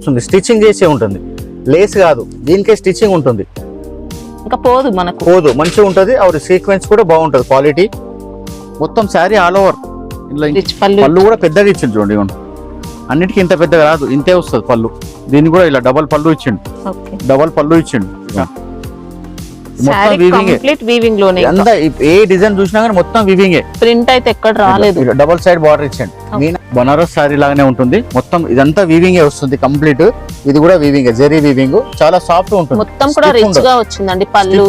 వస్తుంది, స్టిచ్చింగ్ చేసే ఉంటుంది, లేస్ కాదు, దీనికే స్టిచ్చింగ్ ఉంటుంది, ఇంకా పోదు మనకు, పోదు, మంచిగా ఉంటుంది. ఆవిడ సీక్వెన్స్ కూడా బాగుంటుంది, క్వాలిటీ మొత్తం శారీ ఆల్ ఓవర్. ఇలా పళ్ళు కూడా పెద్దగా ఇచ్చిండు చూడండి, ఇవ్వండి అన్నిటికీ ఇంత పెద్దగా రాదు, ఇంతే వస్తుంది పళ్ళు. దీన్ని కూడా ఇలా డబల్ పళ్ళు ఇచ్చిండు, డబల్ పళ్ళు ఇచ్చిండు. మొత్తం వీవింగ్ అంతా ఏ డిజైన్ చూసినా కానీ మొత్తం వీవింగే, ప్రింట్ అయితే ఎక్కడ రాలేదు. డబల్ సైడ్ బార్డర్ ఇచ్చాడు, బనారస్ సారీ లాగానే ఉంటుంది, మొత్తం ఇదంతా వీవింగే వస్తుంది కంప్లీట్. ఇది కూడా వీవింగ్, జెరీ వీవింగ్, చాలా సాఫ్ట్ ఉంటుంది, మొత్తం కూడా రిచ్ గా వచ్చిందండి పళ్ళు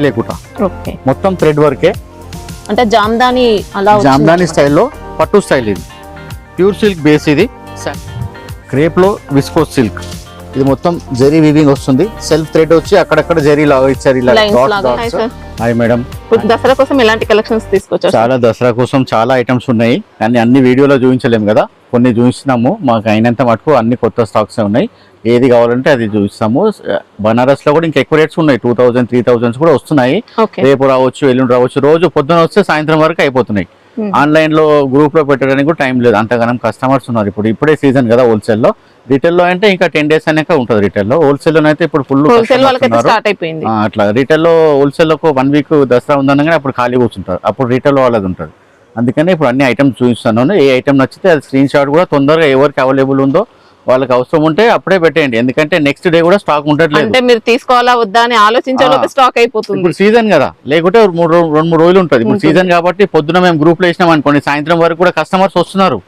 లేకుండా మొత్తం థ్రెడ్ వర్కే. అంటే జామ్దాని అలా జామ్దాని స్టైల్లో పట్టు స్టైల్. ఇది ప్యూర్ సిల్క్ బేస్, ఇది క్రేప్ లో విస్కోస్ సిల్క్. ఇది మొత్తం జెరీ వీవింగ్ వస్తుంది, సెల్ఫ్ థ్రెడ్ వచ్చి అక్కడక్కడ జెరీ లాగా ఇచ్చారు. ఇలా హాయ్ మేడం, దసరా కోసం ఎలాంటి కలెక్షన్స్ తీసుకొచ్చారు? చాలా దసరా కోసం చాలా ఐటమ్స్ ఉన్నాయి, కానీ అన్ని వీడియోలో చూపించలేము కదా, కొన్ని చూపిస్తున్నాము. మాకు అయినంత మటుకు అన్ని కొత్త స్టాక్స్ ఉన్నాయి, ఏది కావాలంటే అది చూపిస్తాము. బనారస్ లో కూడా ఇంకా ఎక్కువ రేట్స్ ఉన్నాయి, 2000 3000 కూడా వస్తున్నాయి. రేపు రావచ్చు, ఎల్లుండి రావచ్చు, రోజు పొద్దున వస్తే సాయంత్రం వరకు అయిపోతున్నాయి. ఆన్లైన్ లో గ్రూప్ లో పెట్టడానికి కూడా టైం లేదు, అంతగానం కస్టమర్స్ ఉన్నారు. ఇప్పుడే సీజన్ కదా హోల్సేల్ లో. రీటైల్ లో అంటే ఇంకా 10 days అనేక ఉంటుంది రీటైల్ లో. హోల్సేల్ లో అయితే ఇప్పుడు ఫుల్ అట్లా. రీటైల్ లో హోల్సేల్ లో 1 week దసరా ఉందనగానే అప్పుడు ఖాళీ కూర్చుంటారు, అప్పుడు రీటైల్ లో వాళ్ళది ఉంటుంది. అందుకని ఇప్పుడు అన్ని ఐటమ్స్ చూపిస్తున్నాను. ఏ ఐటమ్ నచ్చితే అది స్క్రీన్ షాట్ కూడా తొందరగా ఎవరికి అవైలబుల్ ఉందో వాళ్ళకి అవసరం ఉంటే అప్పుడే పెట్టేయండి, ఎందుకంటే నెక్స్ట్ డే కూడా స్టాక్ ఉండట్లేదు. అంటే మీరు తీసుకోవాలా వద్దా అని ఆలోచించే స్టాక్ అయిపోతుంది. ఇప్పుడు సీజన్ కదా, లేకుంటే 2-3 రోజులు ఉంటుంది. ఇప్పుడు సీజన్ కాబట్టి పొద్దున మేము గ్రూప్ లో వేసినాం అనుకోండి, సాయంత్రం వరకు కూడా కస్టమర్స్ వస్తున్నారు,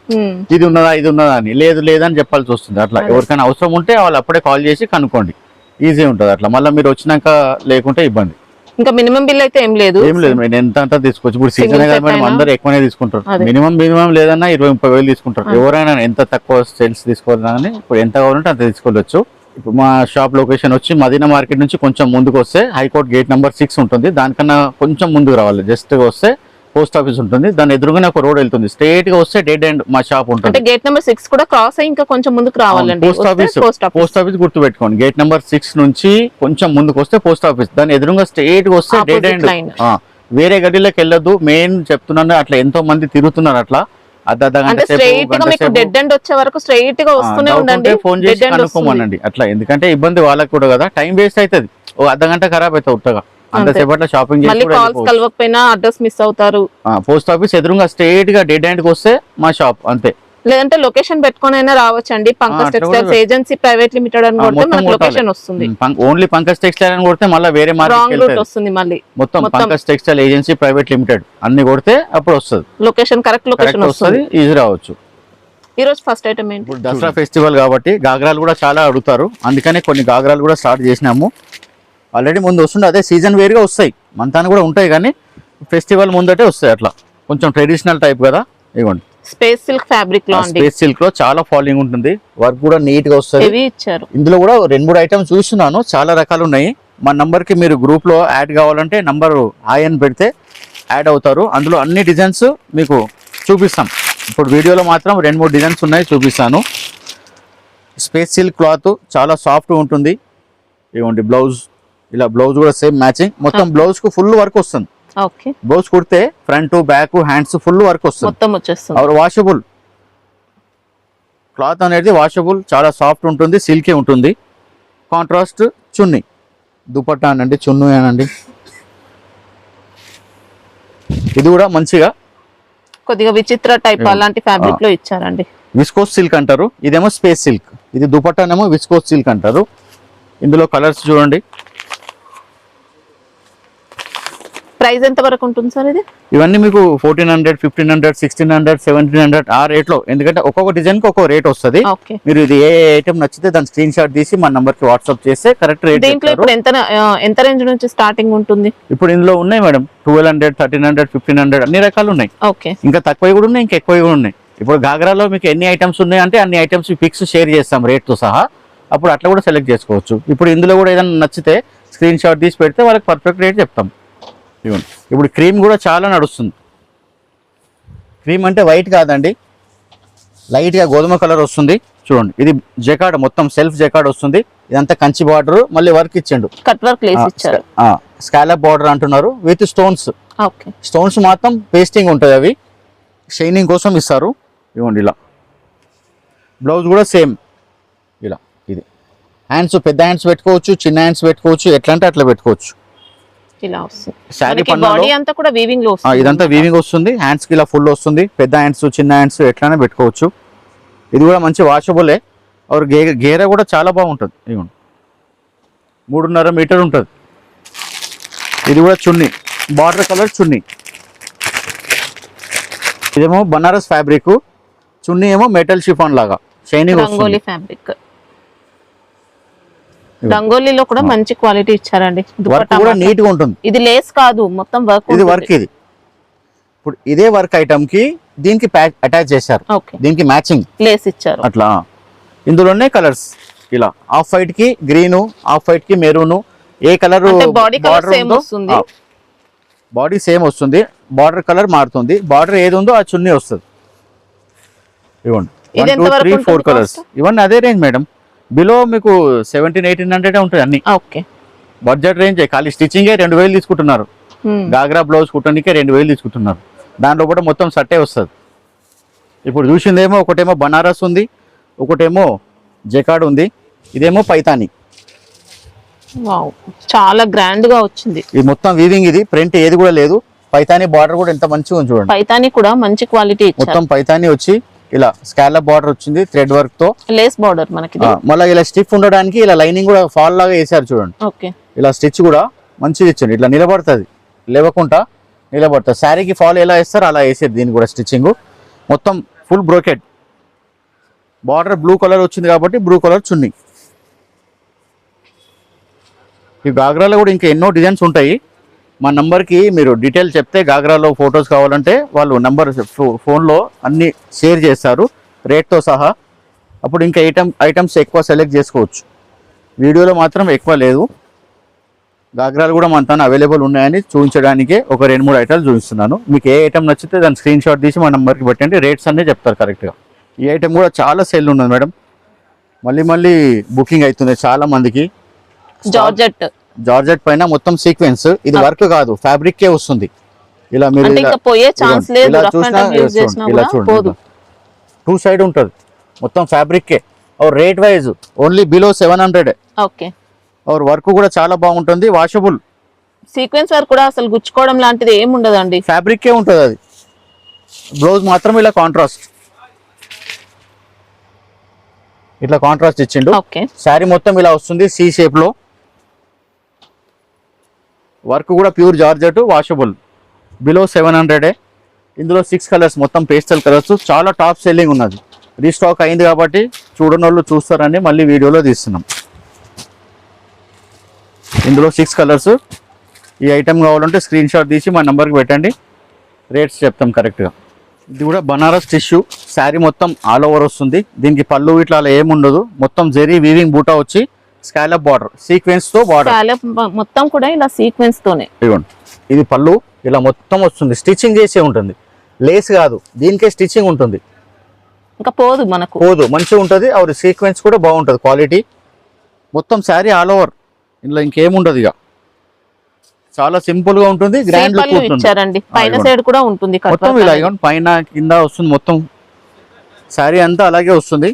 ఇది ఉన్నదా అని, లేదు లేదని చెప్పాల్సి వస్తుంది. అట్లా ఎవరికైనా అవసరం ఉంటే వాళ్ళు అప్పుడే కాల్ చేసి కనుక్కోండి, ఈజీ ఉంటుంది. అట్లా మళ్ళీ మీరు వచ్చినాక లేకుంటే ఇబ్బంది. ఇంకా మినిమం బిల్ అయితే ఏం లేదు మేడం, ఎంత అంతా తీసుకోవచ్చు. ఇప్పుడు సీజన్ కదా మేడం, అందరూ ఎక్కువనే తీసుకుంటారు. మినిమం లేదన్నా 20-30 వేలు తీసుకుంటారు. ఎవరైనా ఎంత తక్కువ సేల్స్ తీసుకోవాలని ఇప్పుడు ఎంత కావాలంటే అంత తీసుకోవచ్చు. ఇప్పుడు మా షాప్ లొకేషన్ వచ్చి మదీనా మార్కెట్ నుంచి కొంచెం ముందుకు వస్తే హైకోర్ట్ గేట్ నెంబర్ 6 ఉంటుంది, దానికన్నా కొంచెం ముందుకు రావాలి. జస్ట్ వస్తే పోస్ట్ ఆఫీస్ ఉంటుంది, దాని ఎదురుగానే ఒక రోడ్ వెళ్తుంది, స్ట్రైట్ గా వస్తే డెడ్ ఎండ్ మా షాప్ ఉంటుంది. గేట్ నెంబర్ 6 కూడా క్రాస్ అయ్యి ఇంకా కొంచెం ముందుకు రావాలండి. పోస్ట్ ఆఫీస్ గుర్తు పెట్టుకోండి, గేట్ నెంబర్ 6 నుంచి కొంచెం ముందుకు వస్తే పోస్ట్ ఆఫీస్, దాని ఎదురుగా స్ట్రైట్ గా వస్తే డెడ్ ఎండ్. వేరే గడిలోకి వెళ్ళొద్దు, మెయిన్ చెప్తున్నాను. అట్లా ఎంతో మంది తిరుగుతున్నారు, అట్లా ఫోన్ చేసి కనుక్కోమనండి అట్లా, ఎందుకంటే ఇబ్బంది వాళ్ళకి కూడా కదా, టైం వేస్ట్ అవుతుంది, ఓ అర్ధగంట ఖరాబ్ అవుతుంది ఉత్తగా. అంతసేపట్లో షాపింగ్ అడ్రస్ మిస్ అవుతారు. పోస్ట్ ఆఫీస్ ఎదురుగా స్ట్రైట్ గా డెడ్ ఎండ్ కి వస్తే మా షాప్ అంతే. లేదంటే లొకేషన్ పెట్టుకొని అయినా రావచ్చండి. Pankaj textiles agency private limited అని కొడితే మనకు లొకేషన్ వస్తుంది. ఓన్లీ పంకజ్ టెక్స్టైల్ అని కొడితే మళ్ళీ వేరే మార్కెట్ వస్తుంది. మళ్ళీ మొత్తం Pankaj textile agency private limited అన్ని కొడితే అప్పుడు వస్తుంది లొకేషన్, కరెక్ట్ లొకేషన్ వస్తుంది, ఈజీ రావచ్చు. ఈ రోజు ఫస్ట్ ఐటమ్ ఏంటి? ఇప్పుడు దసరా ఫెస్టివల్ కాబట్టి గాగ్రాలు కూడా చాలా అడుగుతారు, అందుకనే కొన్ని గాగ్రాలు కూడా స్టార్ట్ చేసినాము. ఆల్రెడీ ముందు వస్తుండే, అదే సీజన్ వేరుగా వస్తాయి, మంతాన్ని కూడా ఉంటాయి, కానీ ఫెస్టివల్ ముందటే వస్తాయి. అట్లా కొంచెం ట్రెడిషనల్ టైప్ కదా. ఇవ్వండి, స్పేస్ సిల్క్ ఫ్యాబ్రిక్ లో, స్పేస్ సిల్క్ లో చాలా ఫాలింగ్ ఉంటుంది, వర్క్ కూడా నీట్ గా వస్తుంది. ఇందులో కూడా 2-3 ఐటమ్స్ చూస్తున్నాను, చాలా రకాలు ఉన్నాయి. మా నంబర్ కి మీరు గ్రూప్ లో యాడ్ కావాలంటే నంబర్ హాయ్ అని పెడితే యాడ్ అవుతారు. అందులో అన్ని డిజైన్స్ మీకు చూపిస్తాం. ఇప్పుడు వీడియోలో మాత్రం 2-3 డిజైన్స్ ఉన్నాయి, చూపిస్తాను. స్పేస్ సిల్క్ క్లాత్ చాలా సాఫ్ట్ ఉంటుంది. ఇవ్వండి బ్లౌజ్, ఇలా బ్లౌజ్ కూడా సేమ్ మ్యాచింగ్, మొత్తం బ్లౌజ్ కు ఫుల్ వర్క్ వస్తుంది. బ్లౌజ్ కుడితే front back hands full work వస్తుంది. వాషబుల్ క్లాత్ అనేది వాషబుల్, చాలా సాఫ్ట్ ఉంటుంది, సిల్కీ ఉంటుంది. కాంట్రాస్ట్ చున్నీ, దుపట్టా అనండి, చున్నీ అనండి. ఇది కూడా మంచిగా కొద్దిగా విచిత్ర టైప్ అలాంటి ఫ్యాబ్రిక్ లో ఇచ్చారండి. విస్కోస్ సిల్క్ అంటారు, ఇదేమో స్పేస్ సిల్క్. ఇది దుపట్టానేమో విస్కోస్ సిల్క్ అంటారు. ఇందులో కలర్స్ చూడండి. ప్రైస్ ఎంత వరకు ఉంటుంది సార్ ఇది? ఇవన్నీ మీకు 1400, 1500, 1600, 1700 ఆ రేట్ లో, ఎందుకంటే ఒక్కొక్క డిజైన్ కి ఒక్కొక్క రేట్ వస్తుంది. మీరు ఇది ఏ ఐటమ్ నచ్చితే దాని స్క్రీన్ షాట్ తీసి మన నంబర్ కి వాట్సాప్ చేస్తే కరెక్ట్ రేట్. దీంట్లో ఇప్పుడు ఎంత రేంజ్ నుంచి స్టార్టింగ్ ఉంటుంది? ఇప్పుడు ఇందులో ఉన్నాయి మేడం 1200, 1300, 1500 అన్ని రకాలు ఉన్నాయి. ఇంకా తక్కువ కూడా ఉన్నాయి, ఇంకా ఎక్కువ కూడా ఉన్నాయి. ఇప్పుడు గాగ్రాలో మీకు ఎన్ని ఐటమ్స్ ఉన్నాయి అంటే అన్ని ఐటమ్స్ ఫిక్స్ షేర్ చేస్తాం రేట్ తో సహా, అప్పుడు అట్లా కూడా సెలెక్ట్ చేసుకోవచ్చు. ఇప్పుడు ఇందులో కూడా ఏదైనా నచ్చితే స్క్రీన్ షాట్ తీసి పెడితే వాళ్ళకి పర్ఫెక్ట్ రేట్ చెప్తాం. ఇప్పుడు క్రీమ్ కూడా చాలా నడుస్తుంది. క్రీమ్ అంటే వైట్ కాదండి, లైట్ గా గోధుమ కలర్ వస్తుంది. చూడండి, ఇది జకార్డ్, మొత్తం సెల్ఫ్ జకార్డ్ వస్తుంది. ఇదంతా కంచి బార్డర్, మళ్ళీ వర్క్ ఇచ్చిండు, కట్ వర్క్ లేస్ ఇచ్చారు. స్కాలప్ బార్డర్ అంటున్నారు విత్ స్టోన్స్. స్టోన్స్ మాత్రం పేస్టింగ్ ఉంటుంది, అవి షైనింగ్ కోసం ఇస్తారు. ఇవ్వండి ఇలా. బ్లౌజ్ కూడా సేమ్ ఇలా ఇది హ్యాండ్స్ పెద్ద హ్యాండ్స్ పెట్టుకోవచ్చు, చిన్న హ్యాండ్స్ పెట్టుకోవచ్చు, ఎట్లా అంటే అట్లా పెట్టుకోవచ్చు. ఇలా వస్తుంది శారీ బాడీ అంతా కూడా వీవింగ్ లో వస్తుంది. ఇదంతా వీవింగ్ వస్తుంది, హ్యాండ్స్ కి ఇలా ఫుల్ వస్తుంది. పెద్ద హ్యాండ్స్ చిన్న హ్యాండ్స్ ఎట్లానే పెట్టుకోవచ్చు. ఇది కూడా మంచి వాషబులే. और గేర కూడా చాలా బాగుంటుంది. ఇదిగోండి 3.5 మీటర్ ఉంటుంది. ఇది కూడా చున్నీ, బార్డర్ కలర్ చున్నీ. ఇదేమో బనారస్ ఫ్యాబ్రిక్, చున్నీ ఏమో మెటల్ షిఫాన్ లాగా షైనింగ్ రంగోలీ ఫ్యాబ్రిక్. రంగోలీలో కూడా మంచి క్వాలిటీ ఇచ్చారండి. వర్క్ కూడా నీట్ గా ఉంటుంది. ఇది లేస్ కాదు, మొత్తం వర్క్. ఇది వర్క్. ఇది ఇప్పుడు ఇదే వర్క్ ఐటమ్ కి దీనికి అటాచ్ చేశారు. దీనికి మ్యాచింగ్ లేస్ ఇచ్చారు అట్లా. ఇందులోనే కలర్స్ ఇలా ఆఫ్ వైట్ కి గ్రీన్, ఆఫ్ వైట్ కి మెరూన్, ఏ కలర్ బాడీ కలర్ సేమ్ వస్తుంది. బాడీ సేమ్ వస్తుంది, బార్డర్ కలర్ మారుతుంది. బార్డర్ ఏది ఉందో ఆ చున్నీ వస్తుంది. ఇవ్వండి 1 2 3 4 కలర్స్. ఇవన్నీ అదే రేంజ్ మేడం. బిలో మీకు 1700-1800 ఉంటుంది అన్ని. Okay, budget range. ఖాళీ స్టిచ్చింగే 2000 తీసుకుంటున్నారు. గాగ్రా బ్లౌజ్ కుట్టడానికే 2000 తీసుకుంటున్నారు. దాంట్లో కూడా మొత్తం సట్టే వస్తుంది. ఇప్పుడు చూసిందేమో ఒకటేమో బనారస్ ఉంది, ఒకటేమో జకాడ్ ఉంది, ఇదేమో పైతాని. వావ్, చాలా గ్రాండ్ గా వచ్చింది. ఇది మొత్తం వీవింగ్, ఇది ప్రింట్ ఏది కూడా లేదు. పైతాని బార్డర్ కూడా ఎంత మంచిగా ఉంది చూడండి. పైతాని కూడా మంచి క్వాలిటీ ఇచ్చారు. మొత్తం పైతాని వచ్చి ఇలా స్కాలప్ బార్డర్ వచ్చింది, థ్రెడ్ వర్క్ తో. లేస్ బార్డర్ మనకి. మళ్ళీ ఇలా స్టిఫ్ ఉండడానికి ఇలా లైనింగ్ కూడా ఫాల్ లాగా వేసారు చూడండి. ఓకే, ఇలా స్టిచ్ కూడా మంచిగా ఇచ్చింది. ఇట్లా నిలబడుతుంది, లేవకుండా నిలబడుతుంది. శారీకి ఫాల్ ఎలా వేస్తారు అలా వేసారు. దీన్ని కూడా స్టిచ్చింగ్ మొత్తం full brocade. Border blue colour వచ్చింది కాబట్టి బ్లూ కలర్ చున్నీ. ఈ గాగ్రాలో కూడా ఇంకా ఎన్నో డిజైన్స్ ఉంటాయి. మా నంబర్కి మీరు డీటెయిల్ చెప్తే గాగ్రాలో ఫొటోస్ కావాలంటే వాళ్ళు నంబర్ ఫోన్లో అన్నీ షేర్ చేస్తారు రేట్తో సహా. అప్పుడు ఇంకా ఐటమ్స్ ఎక్కువ సెలెక్ట్ చేసుకోవచ్చు. వీడియోలో మాత్రం ఎక్కువ లేదు. గాగ్రాలు కూడా మన తను అవైలబుల్ ఉన్నాయని చూపించడానికే ఒక 2-3 ఐటమ్స్ చూపిస్తున్నాను. మీకు ఏ ఐటమ్ నచ్చితే దాని స్క్రీన్ షాట్ తీసి మా నెంబర్కి పెట్టండి. రేట్స్ అన్నీ చెప్తారు కరెక్ట్గా. ఈ ఐటమ్ కూడా చాలా సేల్ ఉన్నది మేడం. మళ్ళీ బుకింగ్ అవుతుంది చాలా మందికి. జార్జెట్ పైన మొత్తం సీక్వెన్స్. ఇది వర్క్ కాదు, ఫ్యాబ్రిక్కే వస్తుంది. ఇలా మీరు ఇలా చూసినా ఇలా చూడండి, 2 సైడ్ ఉంటుంది మొత్తం ఫ్యాబ్రిక్కే. और rate wise only below 700. Okay, और వర్క్ కూడా చాలా బాగుంటుంది, వాషబుల్. సీక్వెన్స్ వర్క్ కూడా అసలు గుచ్చుకోవడం లాంటిది ఏమి ఉండదండి, ఫ్యాబ్రిక్కే ఉంటుంది. అది బ్లౌజ్ మాత్రం ఇలా కాంట్రాస్ట్, ఇట్లా కాంట్రాస్ట్ ఇచ్చిండు. శారీ మొత్తం ఇలా వస్తుంది సి షేప్ లో. వర్క్ కూడా ప్యూర్ జార్జెట్, వాషబుల్. బిలో 700. ఇందులో 6 కలర్స్, మొత్తం పేస్టల్ కలర్స్. చాలా టాప్ సెల్లింగ్ ఉన్నది. రీస్టాక్ అయింది కాబట్టి చూడని వాళ్ళు చూస్తారని మళ్ళీ వీడియోలో తీస్తున్నాం. ఇందులో 6 కలర్స్. ఈ ఐటమ్ కావాలంటే స్క్రీన్ షాట్ తీసి మా నెంబర్కి పెట్టండి, రేట్స్ చెప్తాం కరెక్ట్గా. ఇది కూడా బనారస్ టిష్యూ. శారీ మొత్తం ఆల్ ఓవర్ వస్తుంది. దీనికి పళ్ళు ఇట్లా అలా ఏముండదు. మొత్తం జెరీ వీవింగ్ బూటా వచ్చి స్కాలప్ బార్డర్, సీక్వెన్స్ తో బార్డర్ మొత్తం కూడా ఇలా సీక్వెన్స్ తోనే. ఇదిగోండి, ఇది పళ్ళు ఇలా మొత్తం వస్తుంది. స్టిచ్చింగ్ చేసే ఉంటుంది, లేస్ కాదు. దీనికే స్టిచ్చింగ్ ఉంటుంది, ఇంకా పోదు మనకు, పోదు, మంచిగా ఉంటుంది. और సీక్వెన్స్ కూడా బాగుంటుంది, క్వాలిటీ. మొత్తం శారీ ఆల్ ఓవర్, ఇందులో ఇంకేముండదు. ఇక చాలా సింపుల్ గా ఉంటుంది, గ్రాండ్ లుక్ ఉంటుంది. పైన సైడ్ కూడా ఉంటుంది మొత్తం ఇలా. పైన కింద వస్తుంది మొత్తం శారీ అంతా అలాగే వస్తుంది.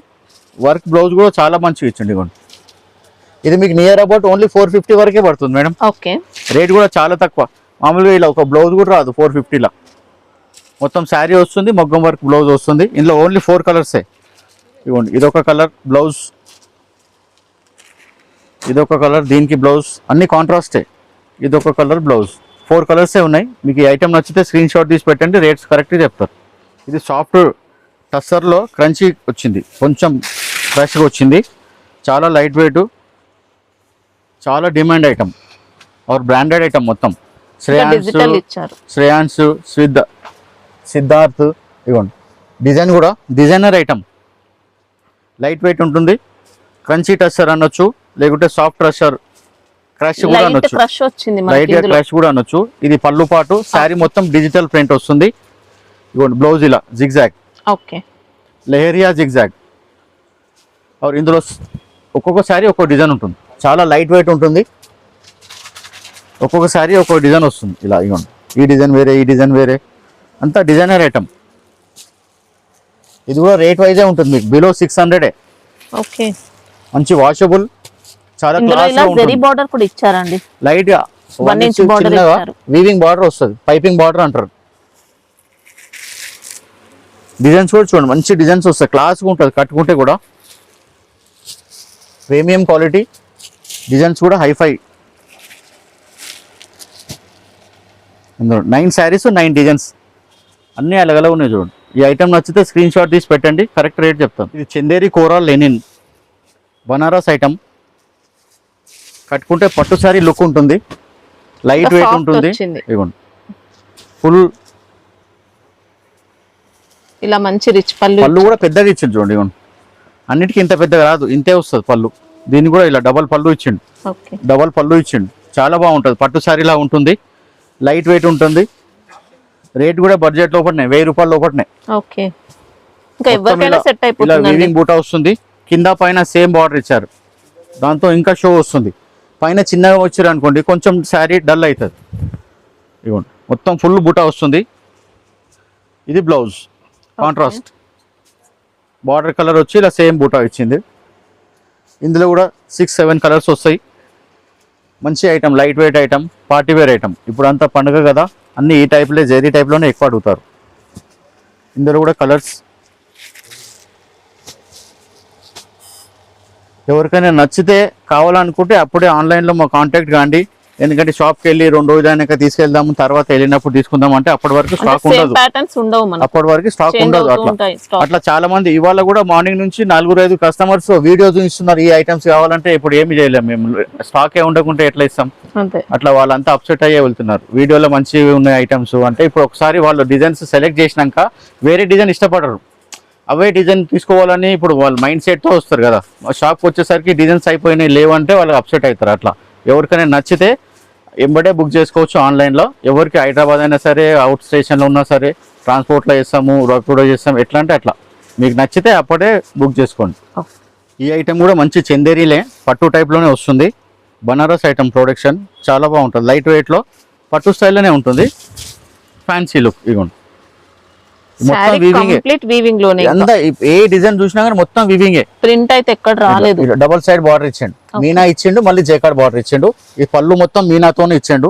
వర్క్ బ్లౌజ్ కూడా చాలా మంచిగా ఇచ్చింది. ఇవ్వండి, ఇది మీకు నియర్ అబౌట్ ఓన్లీ 450 వరకే పడుతుంది మేడం. ఓకే, రేట్ కూడా చాలా తక్కువ. మామూలుగా ఇలా ఒక బ్లౌజ్ కూడా రాదు 450లా. మొత్తం శారీ వస్తుంది, మొగ్గం వర్క్ బ్లౌజ్ వస్తుంది. ఇందులో ఓన్లీ 4 కలర్సే. ఇవ్వండి, ఇదొక కలర్ బ్లౌజ్, ఇదొక కలర్, దీనికి బ్లౌజ్ అన్ని కాంట్రాస్టే. ఇదొక కలర్ బ్లౌజ్. 4 కలర్సే ఉన్నాయి. మీకు ఈ ఐటమ్ నచ్చితే స్క్రీన్ షాట్ తీసి పెట్టండి, రేట్స్ కరెక్ట్గా చెప్తారు. ఇది సాఫ్ట్ టస్సర్లో క్రంచీ వచ్చింది, కొంచెం ఫ్రెష్గా వచ్చింది. చాలా లైట్ వెయిట్, చాలా డిమాండ్ ఐటమ్. और బ్రాండెడ్ ఐటమ్ మొత్తం. శ్రేయాన్స్, సిద్ధార్థ్. ఇవ్వండి, డిజైన్ కూడా డిజైనర్ ఐటమ్. లైట్ వెయిట్ ఉంటుంది. క్రంచీ టస్సర్ అనొచ్చు, లేకుంటే సాఫ్ట్ టస్సర్, క్రష్ కూడా అనొచ్చు, లైట్ గా క్రష్ కూడా అనొచ్చు. ఇది పళ్ళు పాటు. శారీ మొత్తం డిజిటల్ ప్రింట్ వస్తుంది. ఇవ్వండి, బ్లౌజ్ ఇలా జిగ్జాగ్, లెహరియా జిగ్జాగ్. और ఇందులో ఒక్కొక్క శారీ ఒక్కొక్క డిజైన్ ఉంటుంది. చాలా లైట్ వెయిట్ ఉంటుంది. ఒక్కొక్క శారీ ఒక్కొక్క డిజైన్ వస్తుంది ఇలా. ఇవ్వండి, ఈ డిజైన్ వేరే, ఈ డిజైన్ వేరే, అంతా డిజైనర్ ఐటమ్. ఇది కూడా రేట్ వైజే ఉంటుంది మీకు, బిలో 600. ఓకే, మంచి వాషబుల్, చాలా క్లాస్ గా ఉంటుంది. బార్డర్ కూడా ఇచ్చారండి, లైట్ గా 1 ఇంచ్ బార్డర్ ఇచ్చారు. వీవింగ్ బార్డర్ వస్తుంది, పైపింగ్ బార్డర్ అంటారు. డిజైన్స్ కూడా చూడండి, మంచి డిజైన్స్ వస్తాయి, క్లాస్ గా ఉంటుంది కట్టుకుంటే కూడా. ప్రీమియం క్వాలిటీ డిజైన్స్ కూడా హైఫై. ఇందులో 9 శారీస్ 9 డిజైన్స్ అన్నీ అలగలా ఉన్నాయి చూడండి. ఈ ఐటమ్ నచ్చితే స్క్రీన్ షాట్ తీసి పెట్టండి, కరెక్ట్ రేట్ చెప్తాను. ఇది చందేరి కోరా లెనిన్ బనారస్ ఐటమ్. కట్టుకుంటే పట్టు శారీ లుక్ ఉంటుంది, లైట్ వెయిట్ ఉంటుంది. ఇదిగోండి ఫుల్ ఇలా మంచి రిచ్ పళ్ళు కూడా పెద్దగా ఇచ్చిండు చూడండి. ఇవ్వండి అన్నిటికీ ఇంత పెద్దగా రాదు, ఇంతే వస్తుంది పళ్ళు. దీన్ని కూడా ఇలా డబల్ పళ్ళు ఇచ్చిండు, డబల్ పళ్ళు ఇచ్చిండు. చాలా బాగుంటుంది, పట్టు శారీలా ఉంటుంది, లైట్ వెయిట్ ఉంటుంది. రేట్ కూడా బడ్జెట్ లోపలనే, 1000 రూపాయల లోపలనే. ఇలా వీవింగ్ బూటా వస్తుంది, కింద పైన సేమ్ బార్డర్ ఇచ్చారు, దాంతో ఇంకా షో వస్తుంది. పైన చిన్నగా వచ్చారు అనుకోండి కొంచెం శారీ డల్ అవుతుంది. ఇవ్వండి మొత్తం ఫుల్ బూటా వస్తుంది. ఇది బ్లౌజ్ కాంట్రాస్ట్, బార్డర్ కలర్ వచ్చి ఇలా సేమ్ బూటా ఇచ్చింది. ఇందులో కూడా 6-7 కలర్స్ వస్తాయి. మంచి item, light weight item, party wear item. ఇప్పుడు అంతా పండుగ కదా, అన్ని ఈ టైప్లే, జెరీ టైప్లోనే ఎక్కువ అడుగుతారు. ఇందులో కూడా కలర్స్ ఎవరికైనా నచ్చితే కావాలనుకుంటే అప్పుడే ఆన్లైన్లో మా కాంటాక్ట్ కాండి. ఎందుకంటే షాప్కి వెళ్ళి 2 రోజులు అయినాక తీసుకెళ్దాము, తర్వాత వెళ్ళినప్పుడు తీసుకుందాం అంటే అప్పటి వరకు స్టాక్ ఉండదు, అప్పటి వరకు స్టాక్ ఉండదు. అట్లా చాలా మంది ఇవాళ కూడా మార్నింగ్ నుంచి 4-5 కస్టమర్స్ వీడియో చూపిస్తున్నారు, ఈ ఐటమ్స్ కావాలంటే. ఇప్పుడు ఏమి చేయలేము మేము, స్టాకే ఉండకుంటే ఎట్లా ఇస్తాం? అట్లా వాళ్ళంతా అప్సెట్ అయ్యే వెళ్తున్నారు. వీడియోలో మంచివి ఉన్నాయి ఐటమ్స్ అంటే, ఇప్పుడు ఒకసారి వాళ్ళు డిజైన్స్ సెలెక్ట్ చేసినాక వేరే డిజైన్ ఇష్టపడరు, అవే డిజైన్ తీసుకోవాలని ఇప్పుడు వాళ్ళు మైండ్ సెట్తో వస్తారు కదా. షాప్కి వచ్చేసరికి డిజైన్స్ అయిపోయినాయి లేవంటే వాళ్ళు అప్సెట్ అవుతారు. అట్లా ఎవరికైనా నచ్చితే ఎంబడే బుక్ చేసుకోవచ్చు ఆన్లైన్లో. ఎవరికి హైదరాబాద్ అయినా సరే, అవుట్ స్టేషన్లో ఉన్నా సరే, ట్రాన్స్పోర్ట్లో చేస్తాము, వర్క్లో చేస్తాము, ఎట్లా అంటే అట్లా. మీకు నచ్చితే అప్పుడే బుక్ చేసుకోండి. ఈ ఐటెం కూడా మంచి చందేరీలే, పట్టు టైప్లోనే వస్తుంది. బనారస్ ఐటమ్ ప్రొడక్షన్ చాలా బాగుంటుంది, లైట్ వెయిట్లో పట్టు స్టైల్లోనే ఉంటుంది, ఫ్యాన్సీ లుక్. ఇగోండి మొత్తం వీవింగ్ లోనే, అంతా ఏ డిజైన్ చూసినా కానీ మొత్తం వీవింగే, ప్రింట్ అయితే ఎక్కడ రాలేదు. డబుల్ సైడ్ బార్డర్ ఇచ్చిండు, మీనా ఇచ్చిండు, మళ్ళీ జేకార్డ్ బార్డర్ ఇచ్చిండు. ఈ పళ్ళు మొత్తం మీనాతోనే ఇచ్చిండు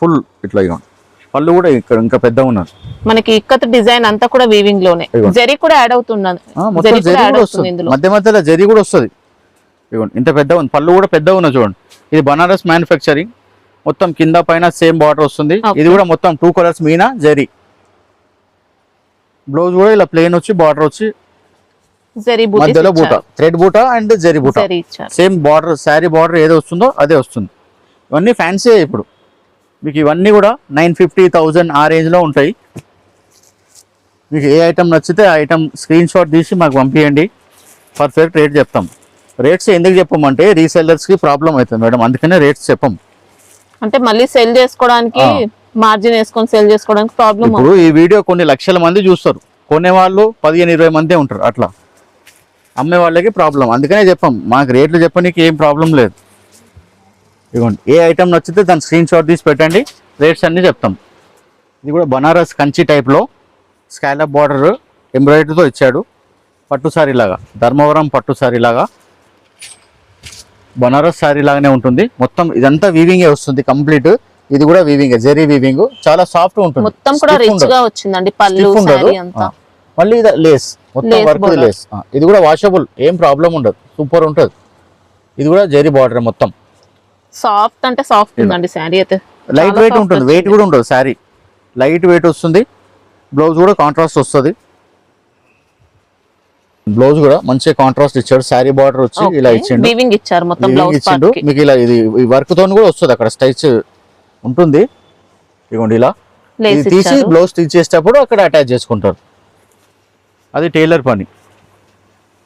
ఫుల్. ఇట్లా ఇవ్వండి పళ్ళు కూడా ఇక్కడ ఇంకా పెద్దగా ఉన్నది. మనకి ఇక్కత డిజైన్ అంతా కూడా వీవింగ్ లోనే, జరీ కూడా యాడ్ అవుతున్నది, మొత్తం జరీ కూడా వస్తుంది, మధ్య మధ్యలో జరీ కూడా వస్తుంది. ఇవ్వండి ఇంత పెద్దగా ఉంది, పళ్ళు కూడా పెద్దగా ఉన్నది చూడండి. ఇది బనారస్ మ్యానుఫ్యాక్చరింగ్, మొత్తం కింద పైన సేమ్ బార్డర్ వస్తుంది. ఇది కూడా మొత్తం 2 కలర్స్ మీనా జరీ. బ్లౌజ్ కూడా ఇలా ప్లెయిన్ వచ్చి బార్డర్ వచ్చి మధ్యలో బూటా, థ్రెడ్ బూటా అండ్ జరీ బూటా, సేమ్ బార్డర్, శారీ బార్డర్ ఏదో వస్తుందో అదే వస్తుంది. ఇవన్నీ ఫ్యాన్సీ. ఇప్పుడు మీకు ఇవన్నీ కూడా 950-1000 ఆ రేంజ్లో ఉంటాయి. మీకు ఏ ఐటమ్ నచ్చితే ఆ ఐటమ్ స్క్రీన్ షాట్ తీసి మాకు పంపించండి, పర్ఫెక్ట్ రేట్ చెప్తాం. రేట్స్ ఎందుకు చెప్పమంటే రీసెల్లర్స్కి ప్రాబ్లం అవుతుంది మేడం, అందుకనే రేట్స్ చెప్పం. అంటే మళ్ళీ సెల్ చేసుకోవడానికి మార్జిన్ వేసుకొని సెల్ చేసుకోవడానికి ప్రాబ్లం. ఇప్పుడు ఈ వీడియో కొన్ని లక్షల మంది చూస్తారు, కొనేవాళ్ళు 15-20 మందే ఉంటారు. అట్లా అమ్మే వాళ్ళకి ప్రాబ్లం, అందుకనే చెప్పాం. మాకు రేట్లు చెప్పడానికి ఏం ప్రాబ్లం లేదు. ఇదిగోండి ఏ ఐటమ్ నచ్చితే దాని స్క్రీన్ షాట్ తీసి పెట్టండి, రేట్స్ అన్నీ చెప్తాం. ఇది కూడా బనారస్ కంచి టైప్లో స్కాలప్ బార్డర్ ఎంబ్రాయిడరీతో ఇచ్చాడు, పట్టు శారీ లాగా, ధర్మవరం పట్టు శారీ లాగా, బనారస్ శారీ లాగానే ఉంటుంది. మొత్తం ఇదంతా వీవింగే వస్తుంది కంప్లీట్. ఇది కూడా వీవింగ్, జెరీ వీవింగ్, చాలా సాఫ్ట్ ఉంటుంది, మొత్తం కూడా రిచ్ గా వచ్చిందండి పళ్ళు శారీ అంతా. మళ్ళీ ఇది లేస్, మొత్తం వర్క్ లేస్. ఇది కూడా వాషబుల్, ఏం ప్రాబ్లం ఉండదు, సూపర్ ఉంటుంది. ఇది కూడా జెరీ బార్డర్, మొత్తం సాఫ్ట్ అంటే సాఫ్ట్ ఉందండి శారీ అయితే. లైట్ వెయిట్ ఉంటుంది, వెయిట్ కూడా ఉండదు శారీ, లైట్ వెయిట్ వస్తుంది. బ్లౌజ్ కూడా కాంట్రాస్ట్ వస్తుంది, బ్లౌజ్ కూడా మంచి కాంట్రాస్ట్ ఇచ్చాడు. శారీ బార్డర్ వచ్చి ఇలా ఇచ్చిండు, వీవింగ్ ఇచ్చారు, మొత్తం బ్లౌజ్ ఇచ్చిండు. మీకు ఇలా ఇది వర్క్ తో కూడా వస్తుంది, అక్కడ స్టైచ్ ఉంటుంది. ఇదిగోండి ఇలా తీసి బ్లౌజ్ స్టిచ్ చేసేటప్పుడు అక్కడ అటాచ్ చేసుకుంటారు, అది టైలర్ పని.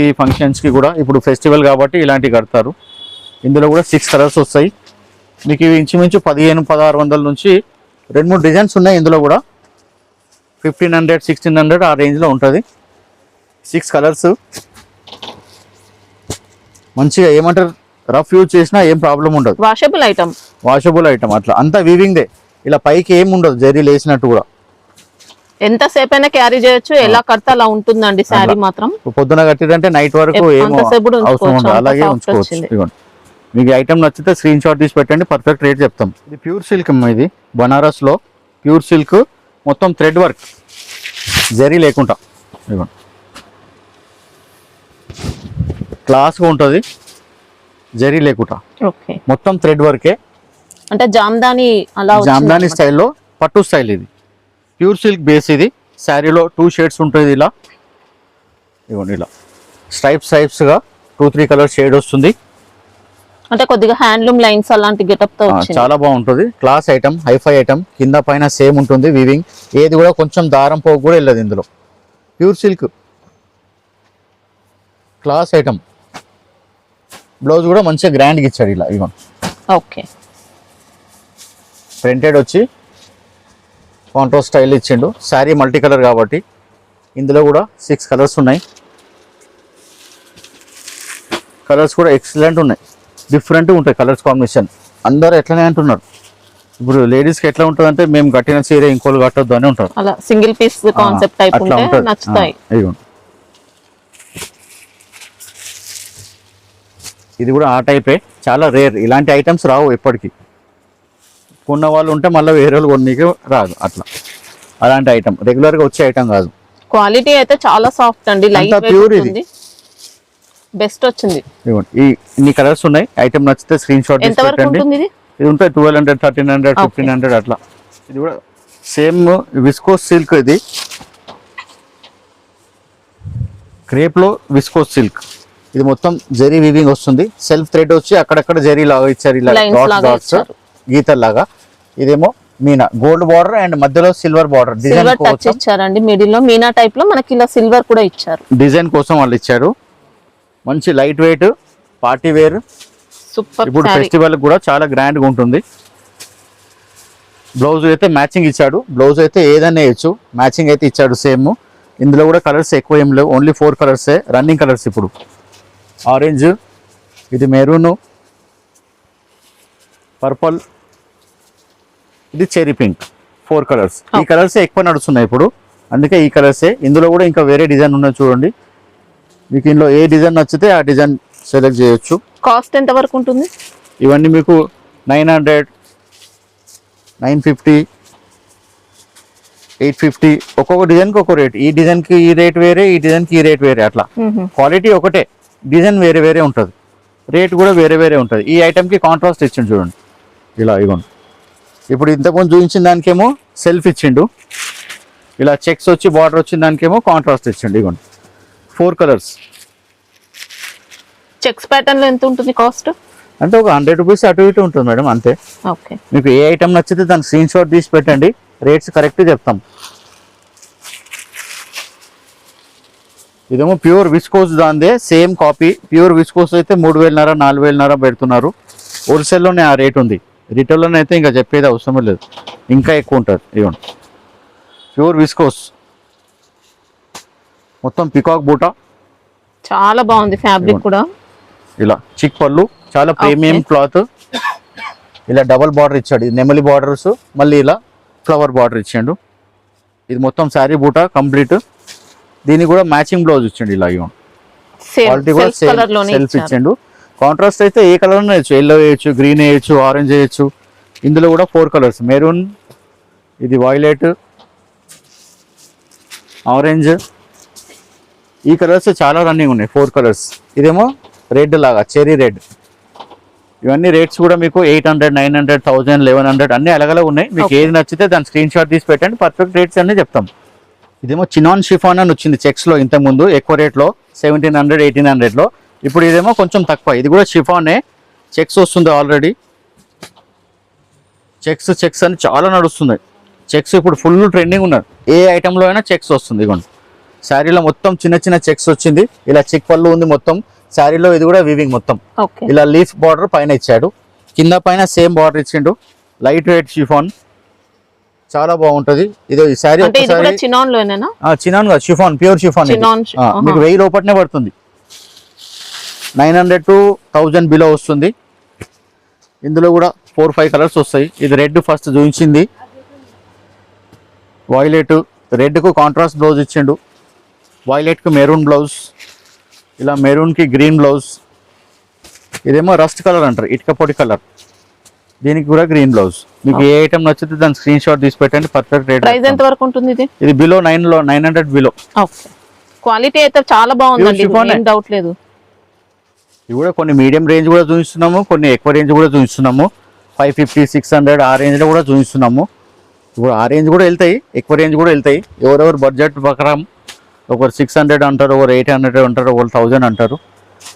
ఈ ఫంక్షన్స్ కి కూడా ఇప్పుడు ఫెస్టివల్ కాబట్టి ఇలాంటివి కడతారు. ఇందులో కూడా 6 కలర్స్ వస్తాయి. మీకు ఇవి ఇంచుమించు 1500-1600 నుంచి 2-3 డిజైన్స్ ఉన్నాయి. ఇందులో కూడా 1500-1600 ఆ రేంజ్లో ఉంటుంది. 6 కలర్స్ మంచిగా, ఏమంటారు, రఫ్ యూజ్ చేసినా ఏం ప్రాబ్లం ఉండదు. వాషబుల్ ఐటమ్ అట్లా అంతా వీవింగ్దే, ఇలా పైకి ఏం ఉండదు, జరీ లేసినట్టు కూడా. ఎంతసేపు అయినా క్యారీ చేయొచ్చు, ఎలా కడితే అలా ఉంటుందండి శారీ మాత్రం. పొద్దున కట్టిదంటే నైట్ వరకు ఏమో అవసరం ఉండదు, అలాగే ఉంచుకోవచ్చు. ఇదిగోండి, మీకు ఐటమ్ నచ్చితే స్క్రీన్ షాట్ తీసి పెట్టండి, పర్ఫెక్ట్ రేట్ చెప్తాం. ఇది ప్యూర్ సిల్క్ అమ్మా, ఇది బనారస్ లో ప్యూర్ సిల్క్, మొత్తం థ్రెడ్ వర్క్, జరీ లేకుండా. ఇదిగోండి, క్లాస్గా ఉంటుంది, జరీ లేకుండా, మొత్తం థ్రెడ్ వర్కే. అంటే జామ్దాని అలా, జామ్దాని స్టైల్లో పట్టు స్టైల్. ఇది ప్యూర్ సిల్క్ బేస్. ఇది శారీలో 2 షేడ్స్ ఉంటుంది ఇలా. ఇదిగోండి, ఇలా స్ట్రైప్స్ గా 2-3 కలర్ షేడ్ వస్తుంది. అంటే కొద్దిగా హ్యాండ్లూమ్ లైన్స్ అలాంటి గెటప్ తో చాలా బాగుంటుంది. క్లాస్ ఐటమ్, హైఫై ఐటమ్, కింద పైన సేమ్ ఉంటుంది వీవింగ్. ఏది కూడా కొంచెం దారం పోగు కూడా వెళ్ళదు ఇందులో. Pure silk class item. Blouse కూడా మంచిగా గ్రాండ్గా ఇచ్చాడు ఇలా. ఇవ్వండి, ఓకే, ప్రింటెడ్ వచ్చి కాంట్రాస్ట్ స్టైల్ ఇచ్చిండు. శారీ మల్టీ కలర్ కాబట్టి ఇందులో కూడా 6 కలర్స్ ఉన్నాయి. కలర్స్ కూడా ఎక్సలెంట్ ఉన్నాయి, డిఫరెంట్గా ఉంటాయి కలర్స్ కాంబినేషన్. అందరూ ఎట్లనే అంటున్నారు. ఇప్పుడు లేడీస్కి ఎట్లా ఉంటుంది అంటే, మేము కట్టిన చీర ఇంకోళ్ళు కట్టొద్దు అని ఉంటారు. అలా సింగిల్ పీస్ కాన్సెప్ట్ టైప్ ఉంటే నచ్చుతాయి. ఇది కూడా ఆ టైపే, చాలా రేర్. ఇలాంటి ఐటమ్స్ రావు ఎప్పటికీ. కొన్న వాళ్ళు ఉంటే మళ్ళీ వేరే వాళ్ళు కొన్నికి రాదు. అట్లా అలాంటి ఐటమ్ రెగ్యులర్గా వచ్చే ఐటమ్ కాదు. క్వాలిటీ అయితే చాలా సాఫ్ట్ అండి, లైట్ ప్యూర్. ఇది బెస్ట్ వచ్చింది. ఇన్ని కలర్స్ ఉన్నాయి. ఐటమ్ నచ్చితే స్క్రీన్ షాట్ ఎంత వరకు ఉంటుంది ఇది? ఇది ఉంటాయి 1200, 1300, 1500 అట్లా. ఇది కూడా సేమ్ విస్కోస్ సిల్క్. ఇది క్రేప్ లో విస్కోస్ సిల్క్. ఇది మొత్తం జరీ వీవింగ్ వస్తుంది. సెల్ఫ్ థ్రెడ్ వచ్చి అక్కడక్కడ జరీ లాగా ఇచ్చారు, ఇలా డాట్స్ గీతల్లాగా. ఇదేమో మీనా గోల్డ్ బార్డర్ అండ్ మధ్యలో సిల్వర్ బార్డర్ డిజైన్ కోసం ఇచ్చారండి. మిడిల్ లో మీనా టైప్ లో మనకి ఇలా సిల్వర్ కూడా ఇచ్చారు, డిజైన్ కోసం వాళ్ళు ఇచ్చారు. మంచి light weight party wear. Super. ఇప్పుడు ఫెస్టివల్ కూడా చాలా గ్రాండ్ గా ఉంటుంది. బ్లౌజ్ అయితే మ్యాచింగ్ ఇచ్చాడు. బ్లౌజ్ అయితే ఏదైనా వేయచ్చు, మ్యాచింగ్ అయితే ఇచ్చాడు సేమ్. ఇందులో కూడా కలర్స్ ఎక్కువ ఏం లేవు, ఓన్లీ 4 కలర్సే రన్నింగ్ కలర్స్. ఇప్పుడు ఆరెంజ్, ఇది మెరూన్, పర్పుల్, ఇది చెరీ పింక్. 4 కలర్స్. ఈ కలర్స్ ఎక్కువ నడుస్తున్నాయి ఇప్పుడు, అందుకే ఈ కలర్సే. ఇందులో కూడా ఇంకా వేరే డిజైన్ ఉన్నాయి చూడండి. మీకు ఇందులో ఏ డిజైన్ నచ్చితే ఆ డిజైన్ సెలెక్ట్ చేయొచ్చు. కాస్ట్ ఎంత వరకు ఉంటుంది? ఇవన్నీ మీకు 900, 950, 850. ఒక్కొక్క డిజైన్కి ఒక్కో రేట్. ఈ డిజైన్కి ఈ రేట్ వేరే, ఈ డిజైన్కి ఈ రేట్ వేరే. అట్లా క్వాలిటీ ఒకటే, డిజైన్ వేరే వేరే ఉంటుంది, రేట్ కూడా వేరే వేరే ఉంటుంది. ఈ ఐటమ్కి కాంట్రాస్ట్ ఇచ్చిండు చూడండి ఇలా. ఇవ్వండి, ఇప్పుడు ఇంతకుముందు చూపించిన దానికేమో సెల్ఫ్ ఇచ్చిండు, ఇలా చెక్స్ వచ్చి బార్డర్ వచ్చిన దానికేమో కాంట్రాస్ట్ ఇచ్చిండు. ఇవ్వండి, 4 కలర్స్. చెక్స్ ప్యాటర్న్ లో ఎంత ఉంటుంది కాస్ట్? అంటే ఒక 100 రూపీస్ అటు ఇటు ఉంటుంది మేడం, అంతే. ఓకే, మీకు ఏ ఐటమ్ నచ్చితే దాని స్క్రీన్ షాట్ తీసి పెట్టండి, రేట్స్ కరెక్ట్ చెప్తాం. ఇదేమో ప్యూర్ విస్కోస్ దాందే సేమ్ కాపీ. ప్యూర్ విస్కోస్ అయితే 3000, 4000 పెడుతున్నారు. హోల్సేల్లోనే ఆ రేట్ ఉంది, రిటైల్లోనే అయితే ఇంకా చెప్పేది అవసరం లేదు, ఇంకా ఎక్కువ ఉంటుంది. ఇవ్వండి, ప్యూర్ విస్కోస్, మొత్తం పికాక్ బూటా, చాలా బాగుంది ఫ్యాబ్రిక్ కూడా. ఇలా చిక్ పళ్ళు, చాలా ప్రీమియం క్లాత్. ఇలా డబల్ బార్డర్ ఇచ్చాడు, ఇది నెమలి బార్డర్స్, మళ్ళీ ఇలా ఫ్లవర్ బార్డర్ ఇచ్చాడు. ఇది మొత్తం శారీ బూటా కంప్లీట్. దీనికి కూడా మ్యాచింగ్ బ్లౌజ్ ఇచ్చిండు ఇలా. క్వాలిటీ కూడా సెల్ఫ్ ఇచ్చిండు. కాంట్రాస్ట్ అయితే ఏ కలర్ వేయచ్చు, ఎల్లో వేయచ్చు, గ్రీన్ వేయచ్చు, ఆరెంజ్ వేయచ్చు. ఇందులో కూడా 4 కలర్స్, మెరూన్, ఇది వైలెట్, ఆరెంజ్. ఈ కలర్స్ చాలా రన్నింగ్ ఉన్నాయి, 4 కలర్స్. ఇదేమో రెడ్ లాగా, చెరీ రెడ్. ఇవన్నీ రేట్స్ కూడా మీకు 800, 900, 1000, 1100 అన్ని అలగలా ఉన్నాయి. మీకు ఏది నచ్చితే దాని స్క్రీన్ షాట్ తీసి పెట్టండి, పర్ఫెక్ట్ రేట్స్ అన్ని చెప్తాం. ఇదేమో చినాన్ షిఫాన్ అని వచ్చింది చెక్స్లో ఇంతకుముందు, ఎక్కువ రేట్లో 1700, 1800లో. ఇప్పుడు ఇదేమో కొంచెం తక్కువ. ఇది కూడా షిఫానే, చెక్స్ వస్తుంది ఆల్రెడీ. చెక్స్ అని చాలా నడుస్తున్నాయి. చెక్స్ ఇప్పుడు ఫుల్ ట్రెండింగ్ ఉన్నది. ఏ ఐటెంలో అయినా చెక్స్ వస్తుంది. ఇవ్వండి, శారీలో మొత్తం చిన్న చిన్న చెక్స్ వచ్చింది. ఇలా చెక్ పళ్ళు ఉంది మొత్తం శారీలో. ఇది కూడా వీవింగ్ మొత్తం. ఇలా లీఫ్ బార్డర్ పైన ఇచ్చాడు, కింద పైన సేమ్ బార్డర్ ఇచ్చిండు. లైట్ వెయిట్ షిఫాన్, చాలా బాగుంటది. ఇది ఈ శారీ చినాన్ కాదు, షిఫాన్, ప్యూర్ షిఫాన్. మీకు 1000 లోపట్నే పడుతుంది. 900 to 1000 బిలో వస్తుంది. ఇందులో కూడా 4-5 కలర్స్ వస్తాయి. ఇది రెడ్ ఫస్ట్ చూపించింది, వైలెట్, రెడ్ కు కాంట్రాస్ట్ బ్లౌజ్ ఇచ్చిండు, వైలెట్ కు మెరూన్ బ్లౌజ్, ఇలా మెరూన్ కి గ్రీన్ బ్లౌజ్, ఇదేమో రస్ట్ కలర్ అంటారు, ఇటుక పొడి కలర్, దీనికి కూడా గ్రీన్ బ్లౌజ్. మీకు ఏ ఐటమ్ నచ్చితే దాని స్క్రీన్ షాట్ తీసి పెట్టండి, పర్ఫెక్ట్ రేట్. ప్రైస్ ఎంత వరకు ఉంటుంది ఇది? ఇది బిలో 900 బిలో. ఓకే, క్వాలిటీ అయితే చాలా బాగుందండి, ఏం డౌట్ లేదు. ఇవి కూడా కొన్ని మీడియం రేంజ్ కూడా చూపిస్తున్నాము, కొన్ని ఎక్కువ రేంజ్ కూడా చూపిస్తున్నాము. 550, 600 ఆ రేంజ్ లో కూడా చూపిస్తున్నాము. ఇప్పుడు ఆ రేంజ్ కూడా వెళ్తాయి, ఎక్కువ రేంజ్ కూడా వెళ్తాయి. ఎవరెవరు బడ్జెట్ ప్రకారం ఒకరు 600 అంటారు, ఒకరు 800 అంటారు, ఒకరు 1000 అంటారు.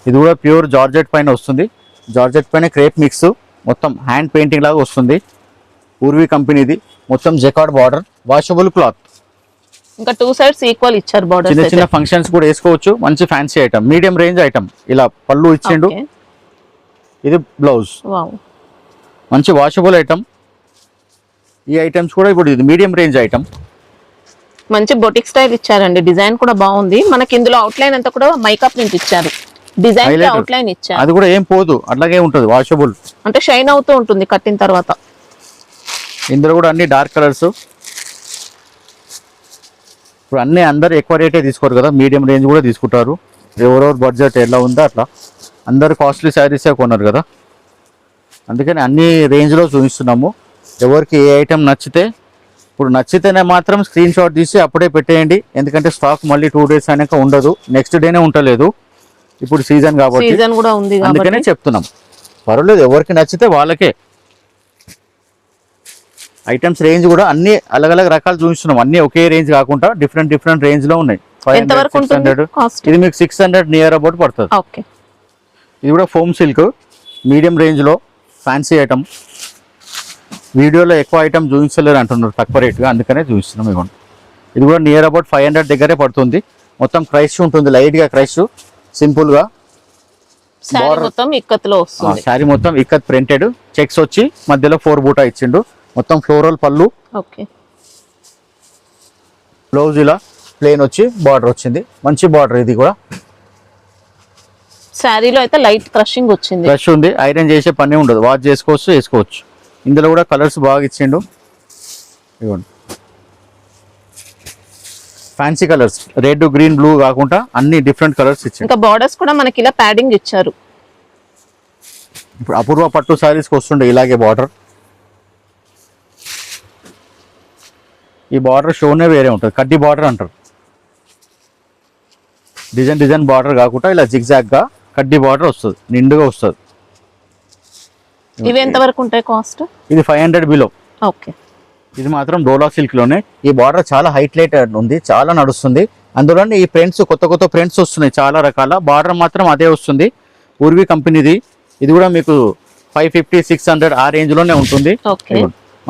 ఇది కూడా ప్యూర్ జార్జెట్ పైన వస్తుంది, జార్జెట్ పైన క్రేప్ మిక్స్, మొత్తం హ్యాండ్ పెయింటింగ్ లాగా వస్తుంది. పూర్వీ కంపెనీది, మొత్తం జెకార్డ్ బార్డర్, వాషబుల్ క్లాత్. ఇంకా 2 సైడ్స్ ఈక్వల్ ఇచ్చారు బార్డర్. చిన్న చిన్న ఫంక్షన్స్ కూడా వేసుకోవచ్చు. మంచి fancy item, medium range item. ఇలా పళ్ళు ఇచ్చిండు, ఇది బ్లౌజ్. మంచి వాషబుల్ ఐటమ్. ఈ ఐటమ్స్ కూడా ఇప్పుడు ఇది మీడియం రేంజ్ ఐటమ్. మంచి బొటిక్ స్టైల్ ఇచ్చారండి, డిజైన్ కూడా బాగుంది. మనకి ఇందులో అవుట్లైన్ అంతా కూడా మైకా ప్రింట్ ఇచ్చారు, డిజైన్ అవుట్లైన్ ఇచ్చారు. అది కూడా ఏం పోదు, అట్లాగే ఉంటుంది, వాషబుల్. అంటే షైన్ అవుతూ ఉంటుంది కట్టిన తర్వాత. ఇందులో కూడా అన్ని డార్క్ కలర్స్. ఇప్పుడు అన్ని అందరు ఎక్కువ రేటే తీసుకోరు కదా, మీడియం రేంజ్ కూడా తీసుకుంటారు. ఎవరెవరు బడ్జెట్ ఎలా ఉందో అట్లా, అందరు కాస్ట్లీ శారీసే కొన్నారు కదా, అందుకని అన్ని రేంజ్లో చూపిస్తున్నాము. ఎవరికి ఏ ఐటమ్ నచ్చితే, ఇప్పుడు నచ్చితేనే మాత్రం స్క్రీన్ షాట్ తీసి అప్పుడే పెట్టేయండి. ఎందుకంటే స్టాక్ మళ్ళీ 2 డేస్ అయినాక ఉండదు, నెక్స్ట్ డేనే ఉండలేదు. ఇప్పుడు సీజన్ కాబట్టి, సీజన్ కూడా ఉంది అందుకనే చెప్తున్నాం. పర్వాలేదు, ఎవరికి నచ్చితే వాళ్ళకే. ఐటమ్స్ రేంజ్ కూడా అన్ని అలగ్ రకాలు చూపిస్తున్నాం, అన్ని ఒకే రేంజ్ కాకుండా డిఫరెంట్ రేంజ్ లో ఉన్నాయి. 500, 600, ఇది మీకు 600 నియర్ అబౌట్ పడుతుంది. ఇది కూడా ఫోమ్ సిల్క్, మీడియం రేంజ్ లో ఫ్యాన్సీ ఐటమ్. వీడియోలో ఎక్కువ ఐటమ్ చూపించలేరు అంటున్నారు, తక్కువ రేటుగా, అందుకనే చూపిస్తున్నాం. ఇవ్వండి, ఇది కూడా నియర్ అబౌట్ 500 దగ్గరే పడుతుంది. మొత్తం క్రైష్ ఉంటుంది, లైట్ గా క్రైష్, సింపుల్ గా. శారీ మొత్తం ఇక్కత్ ప్రింటెడ్, చెక్స్ వచ్చి మధ్యలో 4 బూటా ఇచ్చిండు, మొత్తం ఫ్లోరల్ పళ్ళు. బ్లౌజ్ ఇలా ప్లేన్ వచ్చి బార్డర్ వచ్చింది, మంచి బార్డర్. ఇది కూడా శారీలో అయితే లైట్ క్రషింగ్ వచ్చింది, క్రష్ ఉంది, ఐరన్ చేసే పని ఉండదు, వాష్ చేసుకోవచ్చు, వేసుకోవచ్చు. ఇందులో కూడా కలర్స్ బాగా ఇచ్చిండు. ఇవ్వండి, fancy colours, red, green, blue కాకుండా అన్ని డిఫరెంట్ కలర్స్ ఇచ్చిండు. ఇంకా బార్డర్స్ కూడా మనకి ఇలా ప్యాడింగ్ ఇచ్చారు. ఇప్పుడు అపూర్వ పట్టు సారీస్కి వస్తుండే ఇలాగే బార్డర్. ఈ బార్డర్ షోనే వేరే ఉంటుంది, కడ్డీ బార్డర్ అంటారు. డిజైన్ బార్డర్ కాకుండా ఇలా జిగ్జాగ్ గా కడ్డీ బార్డర్ వస్తుంది, నిండుగా వస్తుంది. ఇవి ఎంత వరకు ఉంటాయి కాస్ట్? ఇది 500 బిలో. ఓకే, ఇది మాత్రం డోలా సిల్క్ లోనే. ఈ బార్డర్ చాలా హైట్ లైట్ ఉంది, చాలా నడుస్తుంది. అందులోనే ఈ ప్రింట్స్, కొత్త ప్రింట్స్ వస్తున్నాయి చాలా రకాల. బార్డర్ మాత్రం అదే వస్తుంది, పూర్వీ కంపెనీది. ఇది కూడా మీకు 550, 600 ఆ రేంజ్ లోనే ఉంటుంది.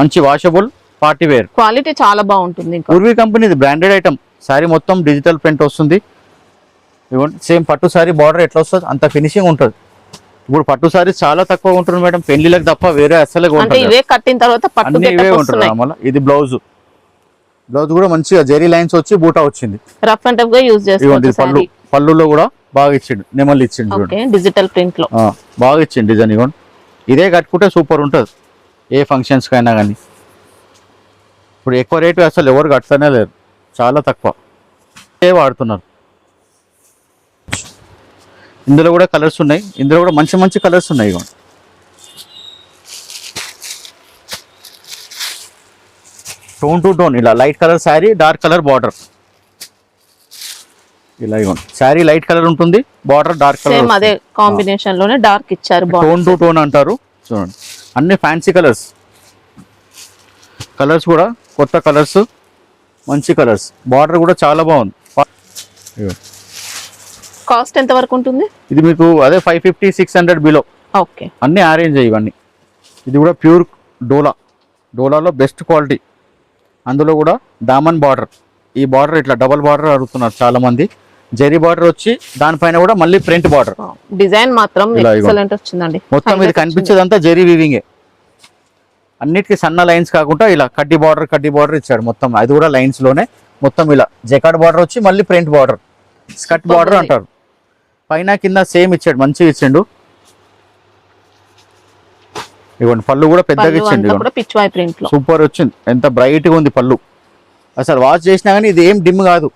మంచి వాషబుల్ పార్టీ వేర్, క్వాలిటీ చాలా బాగుంటుంది. పూర్వీ కంపెనీది బ్రాండెడ్ ఐటమ్. సారీ మొత్తం డిజిటల్ ప్రింట్ వస్తుంది. ఇవ్వండి, సేమ్ పట్టు సారీ బార్డర్ ఎట్లా వస్తుంది అంత ఫినిషింగ్ ఉంటుంది. ఇప్పుడు పట్టు సారీస్ చాలా తక్కువ ఉంటుంది మేడం, పెళ్లిలకు తప్ప వేరే అసలు కట్టిన తర్వాత ఇవే ఉంటుంది. ఇది బ్లౌజ్ కూడా మంచిగా జెరీ లైన్స్ వచ్చి బూటా వచ్చింది, రఫ్ అండ్ టఫ్ గా యూజ్ చేస్తారు. పళ్ళులో కూడా బాగా ఇచ్చిండు, నెమల్ ఇచ్చిండు, డిజిటల్ ప్రింట్ లో బాగా ఇచ్చిండు డిజైన్. ఇవ్వండి, ఇదే కట్టుకుంటే సూపర్ ఉంటుంది ఏ ఫంక్షన్స్ కైనా కానీ. ఇప్పుడు ఎక్కువ రేటు అసలు ఎవరు కట్టనే లేరు, చాలా తక్కువ వాడుతున్నారు. ఇందులో కూడా కలర్స్ ఉన్నాయి, ఇందులో కూడా మంచి కలర్స్ ఉన్నాయి. ఇవ్వండి, టోన్ టు టోన్, ఇలా light colour sari, dark colour border. ఇలా ఇవ్వండి, శారీ లైట్ కలర్ ఉంటుంది, బార్డర్ డార్క్ కలర్. అదే కాంబినేషన్ లోనే డార్క్ ఇచ్చారు, టోన్ టు టోన్ అంటారు. చూడండి, అన్ని ఫ్యాన్సీ కలర్స్ కూడా కొత్త కలర్స్, మంచి కలర్స్. బార్డర్ కూడా చాలా బాగుంది. కాస్ట్ ఎంత వరకు ఉంటుంది? ఇది మీకు అదే 550, 600 బిలో. ఓకే, అన్ని ఆరెంజ్ ఇవన్నీ. ఇది కూడా ప్యూర్ డోలాలో బెస్ట్ క్వాలిటీ. అందులో కూడా దామన్ బార్డర్. ఈ బార్డర్ ఇట్లా డబల్ బార్డర్ అడుగుతున్నారు చాలా మంది. జెరీ బార్డర్ వచ్చి దానిపైన కూడా మళ్ళీ ప్రింట్ బార్డర్. డిజైన్ మాత్రం ఎక్సలెంట్ వచ్చిందండి. మొత్తం ఇది కనిపించేదంతా జెరీ వీవింగే. అన్నిటికీ సన్న లైన్స్ కాకుండా ఇలా కడ్డీ బార్డర్ ఇచ్చాడు మొత్తం. అది కూడా లైన్స్ లోనే మొత్తం ఇలా జెకార్డ్ బార్డర్ వచ్చి మళ్ళీ ప్రింట్ బార్డర్, స్కర్ట్ బార్డర్ అంటారు. పైన కింద సేమ్ ఇచ్చాడు, మంచిగా ఇచ్చిండు. ఇవ్వండి, పళ్ళు కూడా పెద్దగా ఇచ్చిండు, సూపర్ వచ్చింది. ఎంత బ్రైట్ గా ఉంది పళ్ళు. అసలు వాష్ చేసినా కానీ ఇది ఏం డిమ్ కాదు,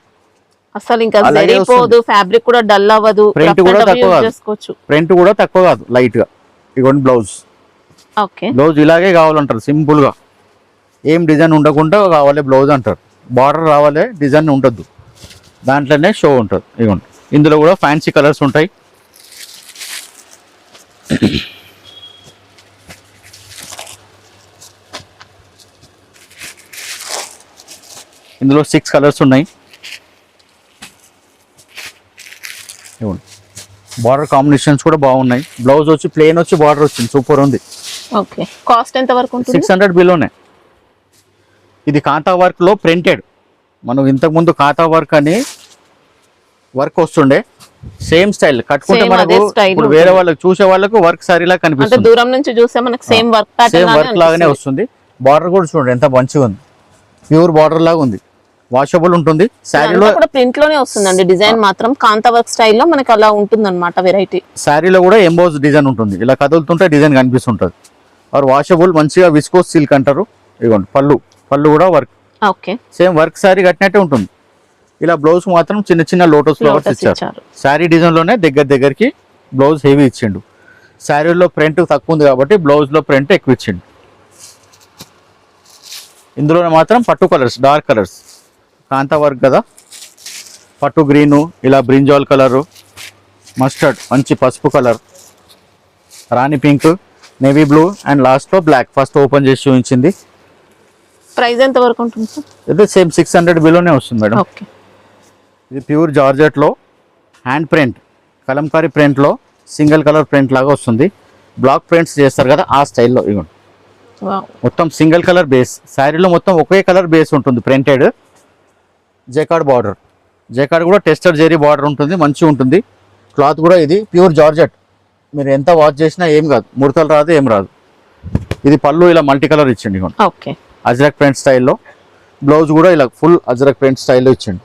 అసలు ఇంకా అలాగే సరిపోదు, ఫ్యాబ్రిక్ కూడా డల్ అవ్వదు, ప్రింట్ కూడా తక్కువ కాదు, చేసుకోవచ్చు. ప్రింట్ కూడా తక్కువ కాదు, లైట్ గా. ఇగోండి బ్లౌజ్. ఓకే, బ్లౌజ్ ఇలాగే కావాలంటారు, సింపుల్ గా, ఏం డిజైన్ ఉండకుండా కావాలి బ్లౌజ్ అంటారు. బార్డర్ రావాలి, డిజైన్ ఉండద్దు, దాంట్లోనే షో ఉంటుంది. ఇగోండి ఇందులో కూడా ఫ్యాన్సీ కలర్స్ ఉంటాయి. ఇందులో 6 కలర్స్ ఉన్నాయి. ఇవ్వండి, బార్డర్ కాంబినేషన్స్ కూడా బాగున్నాయి. బ్లౌజ్ వచ్చి ప్లెయిన్ వచ్చి బార్డర్ వచ్చింది, సూపర్ ఉంది. ఓకే, కాస్ట్ ఎంత వరకు ఉంటుంది? 600 బిలోనే. ఇది కాంతా వర్క్ లో ప్రింటెడ్. మనం ఇంతకు ముందు కాంతా వర్క్ అని వర్క్ వస్తుండే, సేమ్ స్టైల్ కట్టుకుంటే Same మనకు అదే style ఇప్పుడు వేరే వాళ్ళకి చూసే వాళ్ళకు వర్క్ సారీలా అంటే కనిపిస్తుంది. దూరం నుంచి చూస్తే మనకి same work same pattern work లాగానే వస్తుంది. బార్డర్ కూడా చూడండి ఎంత మంచిగా ఉంది, ప్యూర్ బార్డర్ లాగా ఉంది. వాషబుల్ ఉంటుంది. శారీలో కూడా ప్రింట్ లోనే వస్తుందండి. డిజైన్ మాత్రం కాంతా వర్క్ స్టైల్లో మనకి అలా ఉంటుందన్నమాట వెరైటీ. శారీలో కూడా ఎంబోజ్ డిజైన్ ఉంటుంది, ఇలా కదులుతుంటే డిజైన్ కనిపిస్తుంటుంది. ఆర్ వాషబుల్, మంచిగా విస్కోస్ సిల్క్ అంటారు. ఇదిగోండి పళ్ళు కూడా work, okay, same work sari కట్టినట్టే ఉంటుంది. ఇలా బ్లౌజ్ మాత్రం చిన్న చిన్న లోటస్ ఫ్లవర్స్ ఇచ్చారు. శారీ డిజైన్ లోనే దగ్గరికి బ్లౌజ్ హెవీ ఇచ్చిండు. శారీలో ప్రింట్ తక్కువ ఉంది కాబట్టి బ్లౌజ్ లో ప్రింట్ ఎక్కువ ఇచ్చిండు. ఇందులో మాత్రం పట్టు కలర్స్, డార్క్ కలర్స్, కాంతా వర్క్ కదా, పట్టు గ్రీను, ఇలా బ్రింజాల్ కలరు, మస్టర్డ్ మంచి పసుపు colour, Rani pink, navy blue and లాస్ట్లో బ్లాక్. ఫస్ట్ ఓపెన్ చేసి చూపించింది. ప్రైస్ ఎంత వరకు ఉంటుంది సార్? ఇది సేమ్ 600 బిలోనే వస్తుంది మేడం. ఓకే, ఇది ప్యూర్ జార్జెట్లో హ్యాండ్ ప్రింట్, కలంకారీ ప్రింట్లో సింగిల్ కలర్ ప్రింట్ లాగా వస్తుంది. బ్లాక్ ప్రింట్స్ చేస్తారు కదా ఆ స్టైల్లో. ఇవ్వండి మొత్తం సింగిల్ కలర్ బేస్. శారీలో మొత్తం ఒకే కలర్ బేస్ ఉంటుంది, ప్రింటెడ్. జేకార్డ్ బార్డర్, జేకార్డ్ కూడా టెస్టర్ జెరీ బార్డర్ ఉంటుంది, మంచిగా ఉంటుంది. క్లాత్ కూడా ఇది ప్యూర్ జార్జెట్, మీరు ఎంత వాష్ చేసినా ఏం కాదు, ముడతలు రాదు, ఏం రాదు. ఇది పళ్ళు ఇలా మల్టీ కలర్ ఇచ్చిండి. ఓకే, అజ్రక్ ప్రింట్ స్టైల్లో. బ్లౌజ్ కూడా ఇలా ఫుల్ అజ్రక్ ప్రింట్ స్టైల్లో ఇచ్చిండు.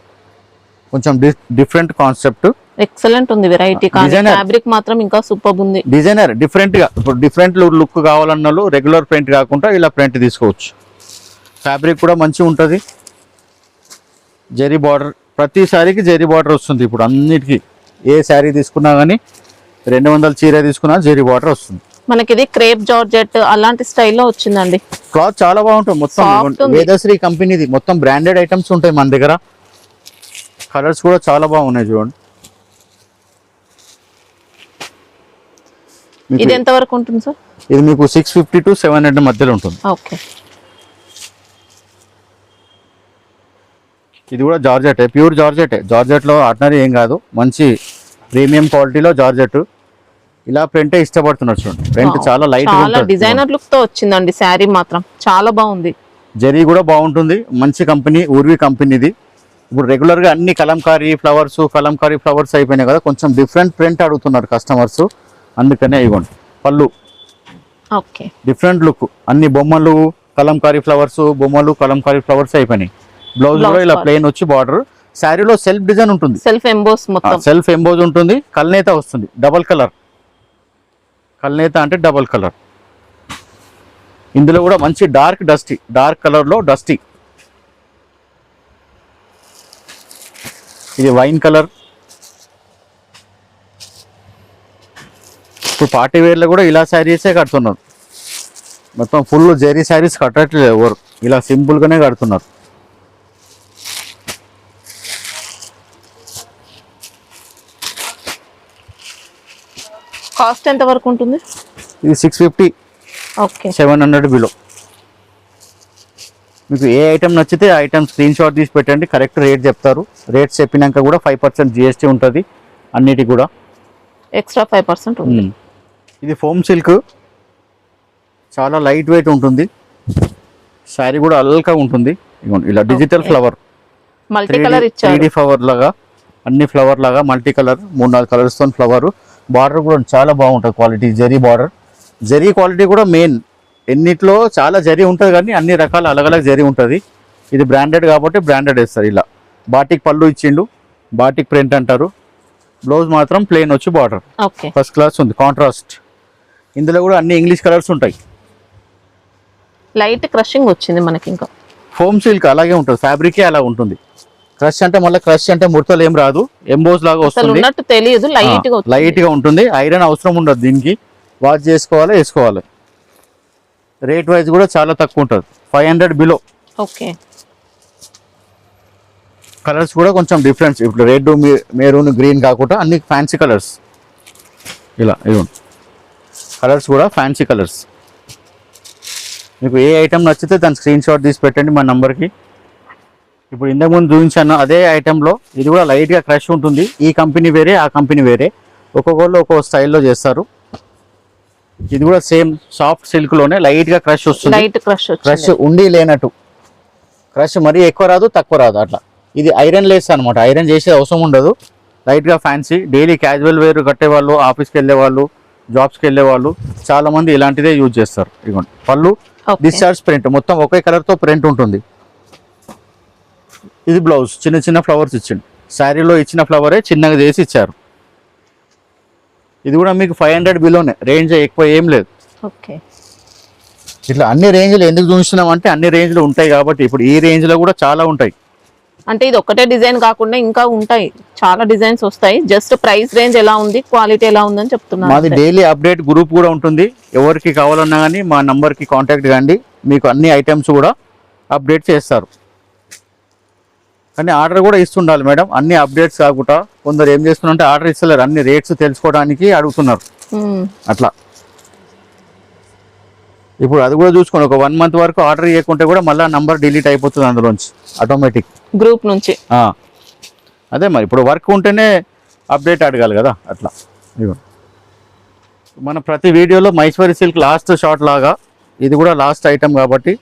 కొంచెం డిఫరెంట్ కాన్సెప్ట్, ఎక్సలెంట్ ఉంది వెరైటీ. ఫ్యాబ్రిక్ మాత్రం ఇంకా సూపర్ ఉంది. డిజైనర్ డిఫరెంట్ గా. ఇప్పుడు డిఫరెంట్ లుక్ కావాలన్న రెగ్యులర్ ప్రింట్ కాకుండా ఇలా ప్రింట్ తీసుకోవచ్చు. ఫ్యాబ్రిక్ కూడా మంచిగా ఉంటుంది. జెరీ బార్డర్, ప్రతి శారీకి జెరీ బార్డర్ వస్తుంది. ఇప్పుడు అన్నిటికీ ఏ శారీ తీసుకున్నా కానీ 200 చీర తీసుకున్నా జెరీ బార్డర్ వస్తుంది. మనకి ఇది క్రేప్ జార్జెట్ అలాంటి స్టైల్లో వచ్చిందండి. క్లాత్ చాలా బాగుంటుంది. మొత్తం వేదశ్రీ కంపెనీది, మొత్తం బ్రాండెడ్ ఐటమ్స్ ఉంటాయి మన దగ్గర. కలర్స్ కూడా చాలా బాగున్నాయి చూడండి. ఇది ఎంత వరకు ఉంటుంది సార్? ఇది మీకు 650 to 700 మధ్యలో ఉంటుంది. ఓకే, ఇది కూడా జార్జెటే, ప్యూర్ జార్జెటే. జార్జెట్లో ఆర్డినరీ ఏం కాదు, మంచి ప్రీమియం క్వాలిటీలో జార్జెట్. ఇలా ప్రింటే ఇష్టపడుతున్నారు చూడండి. ప్రింట్ చాలా లైట్ గా ఉంటుంది, డిజైనర్ లుక్ తో వచ్చిందండి. శారీ మాత్రం చాలా బాగుంది. జరీ కూడా బాగుంటుంది. మంచి కంపెనీ, ఊర్వి కంపెనీది. ఇప్పుడు రెగ్యులర్ గా అన్ని కలంకారీ ఫ్లవర్స్ అయిపోయినాయి కదా, కొంచెం డిఫరెంట్ ప్రింట్ అడుగుతున్నారు కస్టమర్స్, అందుకనే ఇవ్వండి. పళ్ళు ఓకే, డిఫరెంట్ లుక్, అన్ని బొమ్మలు కలంకారీ ఫ్లవర్స్ అయిపోయినాయి. బ్లౌజ్ కూడా ఇలా ప్లెయిన్ వచ్చి బార్డర్. శారీలో సెల్ఫ్ డిజైన్ ఉంటుంది, సెల్ఫ్ ఎంబోస్, మొత్తం సెల్ఫ్ ఎంబోజ్ ఉంటుంది. కల్నేత వస్తుంది, డబల్ కలర్. కల్నేత అంటే డబల్ కలర్. ఇందులో కూడా మంచి డార్క్ కలర్ లో డస్టీ. ఇది వైన్ కలర్. ఇప్పుడు పార్టీ వేర్లో కూడా ఇలా శారీసే కడుతున్నారు. మొత్తం ఫుల్ జెరీ శారీస్ కట్టట్లేదు ఎవరు, ఇలా సింపుల్ గానే కడుతున్నారు. కాస్ట్ ఎంత వరకు ఉంటుంది? ఇది 650, ఓకే, 700 బిలో. మీకు ఏ ఐటమ్ నచ్చితే ఆ ఐటమ్ స్క్రీన్ షాట్ తీసి పెట్టండి, కరెక్ట్ రేట్ చెప్తారు. రేట్స్ చెప్పినాక కూడా 5% GST ఉంటుంది అన్నిటికి కూడా, ఎక్స్ట్రా 5% ఉంది. ఇది ఫోమ్ సిల్క్, చాలా లైట్ వెయిట్ ఉంటుంది. శారీ కూడా అల్కా ఉంటుంది. ఇలా డిజిటల్ ఫ్లవర్, మల్టీ కలర్ ఇచ్చారు. 3D ఫ్లవర్ లాగా, అన్ని ఫ్లవర్ లాగా మల్టీ కలర్, 3-4 కలర్స్ తో ఫ్లవర్. బార్డర్ కూడా చాలా బాగుంటుంది quality, zari border. Zari quality కూడా మెయిన్. ఎన్నిట్లో చాలా జరీ ఉంటుంది కానీ అన్ని రకాల అలగలగ్ జరీ ఉంటుంది. ఇది బ్రాండెడ్ కాబట్టి బ్రాండెడ్ వేస్తారు. ఇలా బాటిక్ పళ్ళు ఇచ్చిండు, బాటిక్ ప్రింట్ అంటారు. బ్లౌజ్ మాత్రం ప్లెయిన్ వచ్చి బార్డర్, ఫస్ట్ క్లాస్ ఉంది, కాంట్రాస్ట్. ఇందులో కూడా అన్ని ఇంగ్లీష్ కలర్స్ ఉంటాయి. లైట్ క్రషింగ్ వచ్చింది మనకి. ఇంకా ఫోమ్ సిల్క్ అలాగే ఉంటుంది, ఫ్యాబ్రికే అలా ఉంటుంది. క్రష్ అంటే మళ్ళీ క్రష్ అంటే ముడతలు ఏం రాదు, ఎంబోస్ లాగా అసలు వస్తుంది, ఉన్నట్టు తెలియదు, లైట్ గా ఉంటుంది. ఐరన్ అవసరం ఉండదు దీనికి, వాష్ చేసుకోవాలి వేసుకోవాలి. రేట్ వైజ్ కూడా చాలా తక్కువ ఉంటుంది, 500 బిలో. ఓకే, కలర్స్ కూడా కొంచెం డిఫరెన్స్, ఇప్పుడు రెడ్ మెరూన్ గ్రీన్ కాకుండా అన్ని ఫ్యాన్సీ కలర్స్. ఇలా ఇవ్వండి, కలర్స్ కూడా ఫ్యాన్సీ కలర్స్. మీకు ఏ ఐటమ్ నచ్చితే దాని స్క్రీన్ షాట్ తీసి పెట్టండి మా నంబర్కి. ఇప్పుడు ఇంతకుముందు చూపించాను అదే ఐటెంలో ఇది కూడా లైట్గా క్రష్ ఉంటుంది. ఈ కంపెనీ వేరే, ఆ కంపెనీ వేరే, ఒక్కొక్కళ్ళు ఒక్కొక్క స్టైల్లో చేస్తారు. ఇది కూడా సేమ్ సాఫ్ట్ సిల్క్లోనే లైట్గా క్రష్ వస్తుంది, లైట్ క్రష్ ఉండి లేనట్టు. క్రష్ మరీ ఎక్కువ రాదు తక్కువ రాదు అట్లా. ఇది ఐరన్ లేస్ అనమాట, ఐరన్ చేసే అవసరం ఉండదు. లైట్గా ఫ్యాన్సీ, డైలీ క్యాజువల్ వేర్ కట్టేవాళ్ళు, ఆఫీస్కి వెళ్ళే వాళ్ళు, జాబ్స్కి వెళ్ళే వాళ్ళు చాలా మంది ఇలాంటిదే యూజ్ చేస్తారు. ఇదిగోండి పళ్ళు, డిశ్చార్జ్ ప్రింట్, మొత్తం ఒకే కలర్తో ప్రింట్ ఉంటుంది. ఇది బ్లౌజ్, చిన్న చిన్న ఫ్లవర్స్ ఇచ్చిండు, శారీలో ఇచ్చిన ఫ్లవరే చిన్నగా చేసి ఇచ్చారు. ఇది కూడా మీకు 500 బిలోనే, రేంజ్ ఎక్కువ ఏం లేదు. ఓకే, ఇట్లా అన్ని రేంజ్లు ఎందుకు చూస్తున్నాం అంటే అన్ని రేంజ్లు ఉంటాయి కాబట్టి. ఇప్పుడు ఈ రేంజ్లో కూడా చాలా ఉంటాయి. అంటే ఇది ఒకటే డిజైన్ కాకుండా ఇంకా ఉంటాయి, చాలా డిజైన్స్ వస్తాయి. జస్ట్ ప్రైస్ రేంజ్ ఎలా ఉంది, క్వాలిటీ ఎలా ఉందని చెప్తున్నాను. మాది డైలీ అప్డేట్ గ్రూప్ కూడా ఉంటుంది, ఎవరికి కావాలన్నా కానీ మా నంబర్కి కాంటాక్ట్ కాండి, మీకు అన్ని ఐటమ్స్ కూడా అప్డేట్ చేస్తారు. కానీ ఆర్డర్ కూడా ఇస్తుండాలి మేడం, అన్ని అప్డేట్స్ కాకుండా. కొందరు ఏం చేస్తున్నారంటే ఆర్డర్ ఇస్తలేరు, అన్ని రేట్స్ తెలుసుకోవడానికి అడుగుతున్నారు అట్లా. ఇప్పుడు అది కూడా చూసుకోండి, ఒక 1 మంత్ వరకు ఆర్డర్ ఇవ్వకుంటే కూడా మళ్ళీ నంబర్ డిలీట్ అయిపోతుంది అందులోంచి ఆటోమేటిక్, గ్రూప్ నుంచి. అదే మరి, ఇప్పుడు వర్క్ ఉంటేనే అప్డేట్ అడగాలి కదా అట్లా. మన ప్రతి వీడియోలో మహేశ్వరి సిల్క్ లాస్ట్ షాట్ లాగా ఇది కూడా లాస్ట్ ఐటమ్ కాబట్టి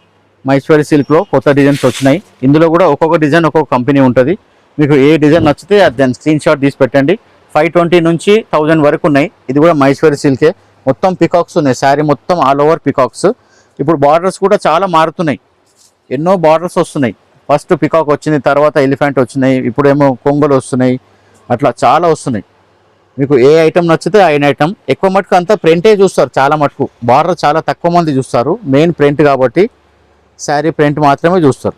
మహేశ్వరి సిల్క్లో కొత్త డిజైన్స్ వచ్చినాయి. ఇందులో కూడా ఒక్కొక్క డిజైన్ ఒక్కొక్క కంపెనీ ఉంటుంది. మీకు ఏ డిజైన్ నచ్చితే అది దాని స్క్రీన్ షాట్ తీసి పెట్టండి. 520 నుంచి 1000 వరకు ఉన్నాయి. ఇది కూడా మహేశ్వరి సిల్కే, మొత్తం పికాక్స్ ఉన్నాయి, శారీ మొత్తం ఆల్ ఓవర్ పికాక్స్. ఇప్పుడు బార్డర్స్ కూడా చాలా మారుతున్నాయి, ఎన్నో బార్డర్స్ వస్తున్నాయి. ఫస్ట్ పికాక్ వచ్చింది, తర్వాత ఎలిఫెంట్ వచ్చినాయి, ఇప్పుడేమో కొంగలు వస్తున్నాయి, అట్లా చాలా వస్తున్నాయి. మీకు ఏ ఐటమ్ నచ్చితే ఆ ఐటమ్. ఎక్కువ మటుకు అంతా ప్రింటే చూస్తారు చాలా మటుకు, బార్డర్ చాలా తక్కువ మంది చూస్తారు, మెయిన్ ప్రింట్ కాబట్టి శారీ ప్రింట్ మాత్రమే చూస్తారు.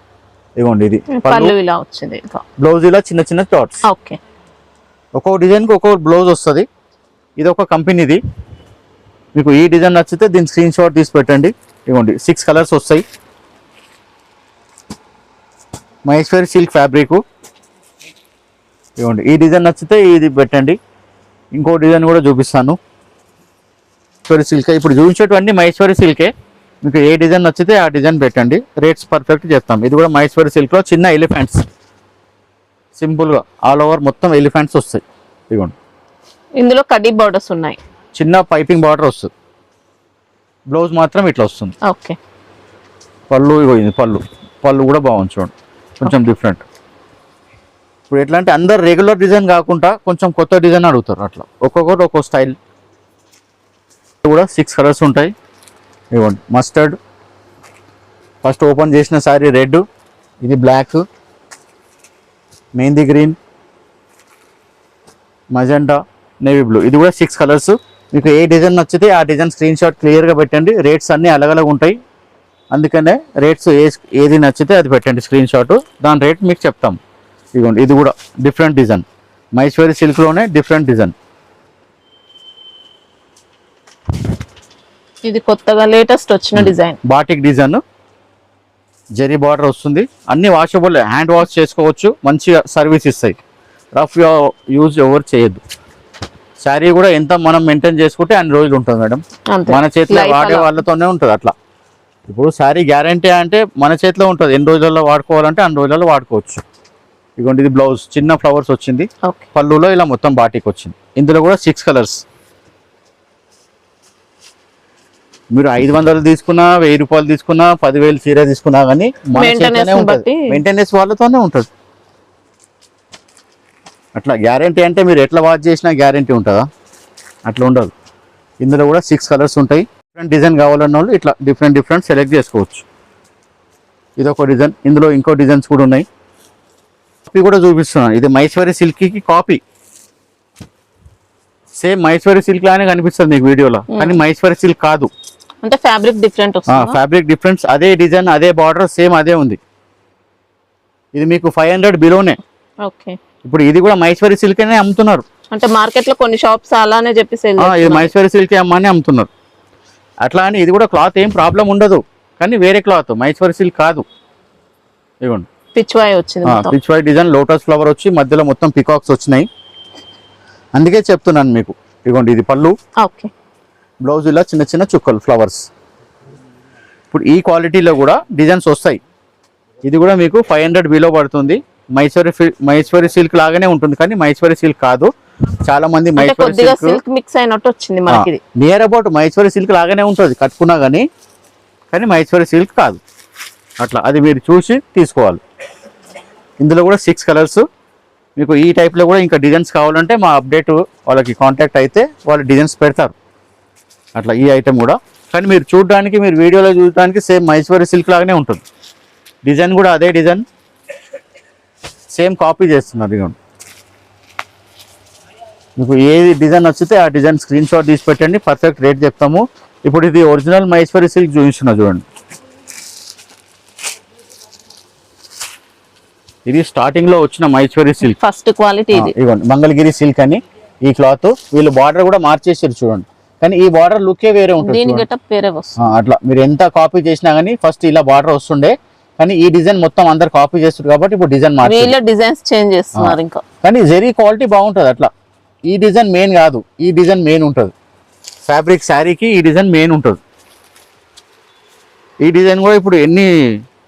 ఇవ్వండి ఇది పళ్ళు ఇలా వచ్చింది, బ్లౌజ్ ఇలా చిన్న చిన్న డాట్స్. ఓకే, ఒక్కొక్క డిజైన్కి ఒక్కొక్క బ్లౌజ్ వస్తుంది. ఇది ఒక కంపెనీది. మీకు ఈ డిజైన్ నచ్చితే దీని స్క్రీన్ షాట్ తీసి పెట్టండి. ఇవ్వండి 6 కలర్స్ వస్తాయి. Maheshwari silk fabric. ఇవ్వండి ఈ డిజైన్ నచ్చితే ఇది పెట్టండి. ఇంకో డిజైన్ కూడా చూపిస్తాను, మహేశ్వరి సిల్క్. ఇప్పుడు చూపించేటివన్నీ మహేశ్వరి సిల్కే. మీకు ఏ డిజైన్ నచ్చితే ఆ డిజైన్ పెట్టండి, రేట్స్ పర్ఫెక్ట్ చేస్తాం. ఇది కూడా మహేశ్వరి సిల్క్లో చిన్న ఎలిఫెంట్స్, సింపుల్గా ఆల్ ఓవర్ మొత్తం ఎలిఫెంట్స్ వస్తాయి. ఇదిగోండి ఇందులో కడ్డీ బోర్డర్స్ ఉన్నాయి, చిన్న పైపింగ్ బార్డర్ వస్తుంది. బ్లౌజ్ మాత్రం ఇట్లా వస్తుంది. ఓకే, పళ్ళు ఇవ్వండి, పళ్ళు కూడా బాగుంది చూడండి, కొంచెం డిఫరెంట్. ఇప్పుడు ఎట్లా అంటే అందరు రెగ్యులర్ డిజైన్ కాకుండా కొంచెం కొత్త డిజైన్ అడుగుతారు, అట్లా ఒక్కొక్కటి ఒక్కొక్క స్టైల్. కూడా 6 కలర్స్ ఉంటాయి. ఇవ్వండి మస్టర్డ్, ఫస్ట్ ఓపెన్ చేసిన సారీ రెడ్, ఇది black, mehndi green, magenta, navy blue. ఇది కూడా 6 కలర్స్. మీకు ఏ డిజైన్ నచ్చితే ఆ డిజైన్ స్క్రీన్ షాట్ క్లియర్గా పెట్టండి. రేట్స్ అన్నీ అలగలగా ఉంటాయి, అందుకనే రేట్స్ ఏది నచ్చితే అది పెట్టండి స్క్రీన్ షాట్, దాని రేట్ మీకు చెప్తాం. ఇదిగోండి ఇది కూడా డిఫరెంట్ డిజైన్, మహేశ్వరి సిల్క్లోనే డిఫరెంట్ డిజైన్. ఇది కొత్తగా లేటెస్ట్ వచ్చిన design, batik design, zari border వస్తుంది. అన్ని వాషబుల్, హ్యాండ్ వాష్ చేసుకోవచ్చు, మంచిగా సర్వీస్ ఇస్తాయి. రఫ్ యూజ్ ఎవరు చేయొద్దు. శారీ కూడా ఎంత మనం మెయింటైన్ చేసుకుంటే అన్ని రోజులు ఉంటుంది మేడం, మన చేతిలో వాడే వాళ్ళతోనే ఉంటుంది అట్లా. ఇప్పుడు శారీ గ్యారంటీ అంటే మన చేతిలో ఉంటుంది, ఎన్ని రోజులలో వాడుకోవాలంటే అన్ని రోజులలో వాడుకోవచ్చు. ఇదిగోండి ఇది బ్లౌజ్, చిన్న ఫ్లవర్స్ వచ్చింది, పళ్ళులో ఇలా మొత్తం బాటిక్ వచ్చింది. ఇందులో కూడా 6 కలర్స్. మీరు 500 తీసుకున్నా, 1000 రూపాయలు తీసుకున్నా, 10,000 చీర తీసుకున్నా కానీ మన చేతిలోనే ఉంటుంది, మెయింటెనెన్స్ వాళ్ళతోనే ఉంటుంది. అట్లా గ్యారంటీ అంటే మీరు ఎట్లా వాచ్ చేసినా గ్యారంటీ ఉంటుందా? అట్లా ఉండదు. ఇందులో కూడా 6 కలర్స్ ఉంటాయి. డిఫరెంట్ డిజైన్ కావాలన్న వాళ్ళు ఇట్లా డిఫరెంట్ సెలెక్ట్ చేసుకోవచ్చు. ఇది ఒక డిజైన్, ఇందులో ఇంకో డిజైన్స్ కూడా ఉన్నాయి. కాపీ కూడా చూపిస్తున్నాను, ఇది మహేశ్వరి సిల్క్కి కాపీ. సేమ్ మహేశ్వరి సిల్క్ లానే కనిపిస్తుంది మీకు వీడియోలో, కానీ మహేశ్వరి సిల్క్ కాదు, అంటే ఫ్యాబ్రిక్ డిఫరెంట్ వస్తుంది. ఫ్యాబ్రిక్ డిఫరెన్స్, అదే డిజైన్, అదే బార్డర్, సేమ్ అదే ఉంది. ఇది మీకు 500 బిలోనే. ఓకే, ఇప్పుడు ఇది కూడా మైసూరి సిల్క్ అనే అమ్ముతున్నారు. అంటే మార్కెట్ లో కొన్ని షాప్స్ అలానే చెప్పి సేల్ ఇది మైసూరి సిల్క్ అమ్మని అమ్ముతున్నారు. అట్లా అని ఇది కూడా క్లాత్ ఏం ప్రాబ్లం ఉండదు, కానీ వేరే క్లాత్ మైసూరి సిల్క్ కాదు. ఇదిగోండి పిచ్వాయ్ వచ్చింది, పిచ్వాయ్ డిజైన్ లోటస్ ఫ్లవర్ వచ్చి మధ్యలో మొత్తం పికాక్స్ వచ్చినాయి. అందుకే చెప్తున్నాను మీకు. ఇదిగోండి ఇది పళ్ళు, ఓకే, బ్లౌజ్ ఇలా చిన్న చిన్న చుక్కలు ఫ్లవర్స్. ఇప్పుడు ఈ క్వాలిటీలో కూడా డిజైన్స్ వస్తాయి. ఇది కూడా మీకు 500 బిలో పడుతుంది. మైసూరి సిల్క్ లాగానే ఉంటుంది, కానీ మైసూరి సిల్క్ కాదు. చాలా మంది మైసూరి సిల్క్ మిక్స్ అయినట్టు వచ్చింది మనకి. నియర్ అబౌట్ మైసూరి సిల్క్ లాగానే ఉంటుంది కట్టుకున్నా కానీ మైసూరి సిల్క్ కాదు. అట్లా అది మీరు చూసి తీసుకోవాలి. ఇందులో కూడా 6 కలర్స్. మీకు ఈ టైప్లో కూడా ఇంకా డిజైన్స్ కావాలంటే మా అప్డేట్ వాళ్ళకి కాంటాక్ట్ అయితే వాళ్ళు డిజైన్స్ పెడతారు. అట్లా ఈ ఐటెం కూడా, కానీ మీరు చూడడానికి, మీరు వీడియోలో చూడడానికి సేమ్ మైసూరి సిల్క్ లాగానే ఉంటుంది. డిజైన్ కూడా అదే డిజైన్, సేమ్ కాపీ చేస్తున్నారు. ఇదిగోండి మీకు ఏది డిజైన్ నచ్చితే ఆ డిజైన్ స్క్రీన్ షాట్ తీసి పెట్టండి, పర్ఫెక్ట్ రేట్ చెప్తాము. ఇప్పుడు ఇది ఒరిజినల్ మైసూరి సిల్క్ చూపిస్తున్నా చూడండి. ఇది స్టార్టింగ్ లో వచ్చిన మైసూరి సిల్క్ ఫస్ట్ క్వాలిటీ. ఇదిగోండి మంగళగిరి సిల్క్ అని ఈ క్లాత్. వీళ్ళు బార్డర్ కూడా మార్చేసారు చూడండి, కానీ ఈ బార్డర్ లుక్కే వేరే ఉంటుంది. అట్లా మీరు ఎంత కాపీ చేసినా కానీ ఫస్ట్ ఇలా బార్డర్ వస్తుండే, కానీ ఈ డిజైన్ మొత్తం అందరు కాపీ చేస్తారు కాబట్టి ఇప్పుడు డిజైన్ డిజైన్స్ చేంజ్ చేస్తున్నారు ఇంకా. కానీ జెరీ క్వాలిటీ బాగుంటుంది. అట్లా ఈ డిజైన్ మెయిన్ కాదు, ఈ డిజైన్ మెయిన్ ఉంటుంది. ఫ్యాబ్రిక్ శారీకి ఈ డిజైన్ మెయిన్ ఉంటుంది. ఈ డిజైన్ కూడా ఇప్పుడు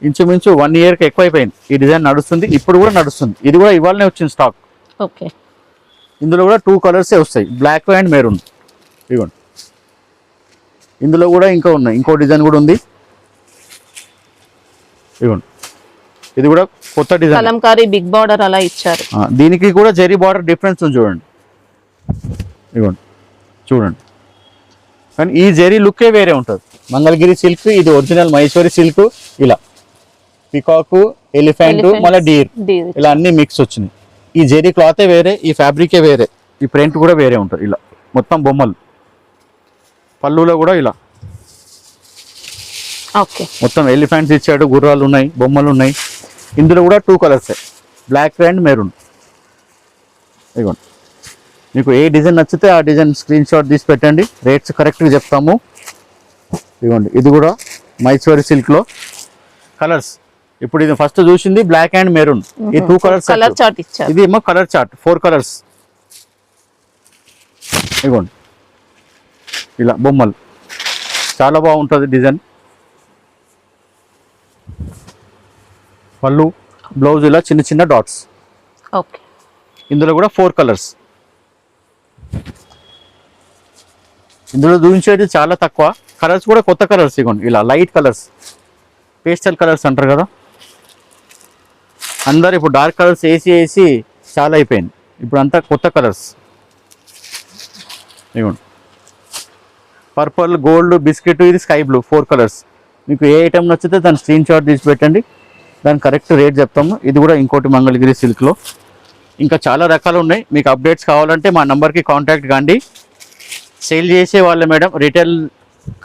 ఇంచుమించు 1 ఇయర్కి ఎక్కువైపోయింది. ఈ డిజైన్ నడుస్తుంది, ఇప్పుడు కూడా నడుస్తుంది. ఇది కూడా ఇవాళనే వచ్చింది స్టాక్. ఓకే, ఇందులో కూడా 2 కలర్సే వస్తాయి, బ్లాక్ అండ్ మెరూన్. ఇదిగోండి ఇందులో కూడా ఇంకా ఉన్నాయి, ఇంకో డిజైన్ కూడా ఉంది. ఇదిగోండి ఇది కూడా కొత్త డిజైన్, కలంకారీ బిగ్ బార్డర్ అలా ఇచ్చారు. దీనికి కూడా జరీ బార్డర్ డిఫరెన్స్ ఉంది చూడండి. ఇదిగోండి చూడండి, కానీ ఈ జరీ లుక్కే వేరే ఉంటుంది. మంగళగిరి సిల్క్, ఇది ఒరిజినల్ మైసూరి సిల్క్. ఇలా పికాక్, ఎలిఫెంట్, మళ్ళీ డీర్, ఇలా అన్ని మిక్స్ వచ్చినాయి. ఈ జరీ క్లాతే వేరే, ఈ ఫ్యాబ్రికే వేరే, ఈ ప్రింట్ కూడా వేరే ఉంటుంది. ఇలా మొత్తం బొమ్మలు. పళ్ళులో కూడా ఇలా మొత్తం ఎలిఫెంట్స్ ఇచ్చాడు, గుర్రాలు ఉన్నాయి, బొమ్మలు ఉన్నాయి. ఇందులో కూడా 2 కలర్సే, బ్లాక్ అండ్ మెరూన్. ఇదిగోండి మీకు ఏ డిజైన్ నచ్చితే ఆ డిజైన్ స్క్రీన్ షాట్ తీసి పెట్టండి, రేట్స్ కరెక్ట్గా చెప్తాము. ఇదిగోండి ఇది కూడా మైసూరి సిల్క్లో కలర్స్. ఇప్పుడు ఇది ఫస్ట్ చూసింది బ్లాక్ అండ్ మెరూన్, ఈ 2 కలర్స్. ఇది ఏమో కలర్ చార్ట్, 4 కలర్స్. ఇదిగోండి ఇలా బొమ్మలు, చాలా బాగుంటుంది డిజైన్. పళ్ళు, బ్లౌజ్ ఇలా చిన్న చిన్న డాట్స్. ఇందులో కూడా 4 కలర్స్. ఇందులో చూపించేది చాలా తక్కువ కలర్స్, కూడా కొత్త కలర్స్. ఇవ్వండి ఇలా లైట్ కలర్స్, పేస్టల్ కలర్స్ అంటారు కదా. అందరు ఇప్పుడు డార్క్ కలర్స్ వేసి చాలా అయిపోయింది. ఇప్పుడు అంతా కొత్త కలర్స్. ఇవ్వండి పర్పుల్, గోల్డ్, బిస్కెట్, ఇది స్కై బ్లూ, 4 కలర్స్. మీకు ఏ ఐటమ్ నచ్చితే దాని స్క్రీన్ షాట్ తీసి పెట్టండి, దాని కరెక్ట్ రేట్ చెప్తాము. ఇది కూడా ఇంకోటి మంగళగిరి సిల్క్లో. ఇంకా చాలా రకాలు ఉన్నాయి. మీకు అప్డేట్స్ కావాలంటే మా నెంబర్కి కాంటాక్ట్ కాండి. సేల్ చేసే వాళ్ళు మేడం, రిటైల్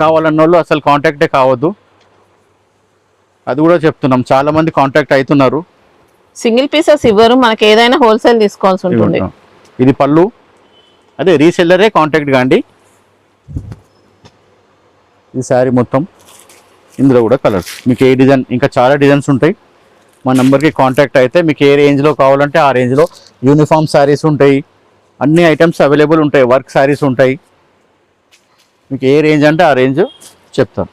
కావాలన్న వాళ్ళు అసలు కాంటాక్టే కావద్దు, అది కూడా చెప్తున్నాం. చాలా మంది కాంటాక్ట్ అవుతున్నారు. సింగిల్ పీసెస్ ఇవ్వరు, మనకి ఏదైనా హోల్సేల్ తీసుకోవాల్సి ఉంటుంది. ఇది పళ్ళు, అదే రీసెల్లరే కాంటాక్ట్ కాండి. ఈ శారీ మొత్తం, ఇందులో కూడా కలర్స్. మీకు ఏ డిజైన్, ఇంకా చాలా డిజైన్స్ ఉంటాయి. మా నెంబర్కి కాంటాక్ట్ అయితే మీకు ఏ రేంజ్లో కావాలంటే ఆ రేంజ్లో యూనిఫామ్ శారీస్ ఉంటాయి, అన్ని ఐటమ్స్ అవైలబుల్ ఉంటాయి. వర్క్ శారీస్ ఉంటాయి. మీకు ఏ రేంజ్ అంటే ఆ రేంజ్ చెప్తాను.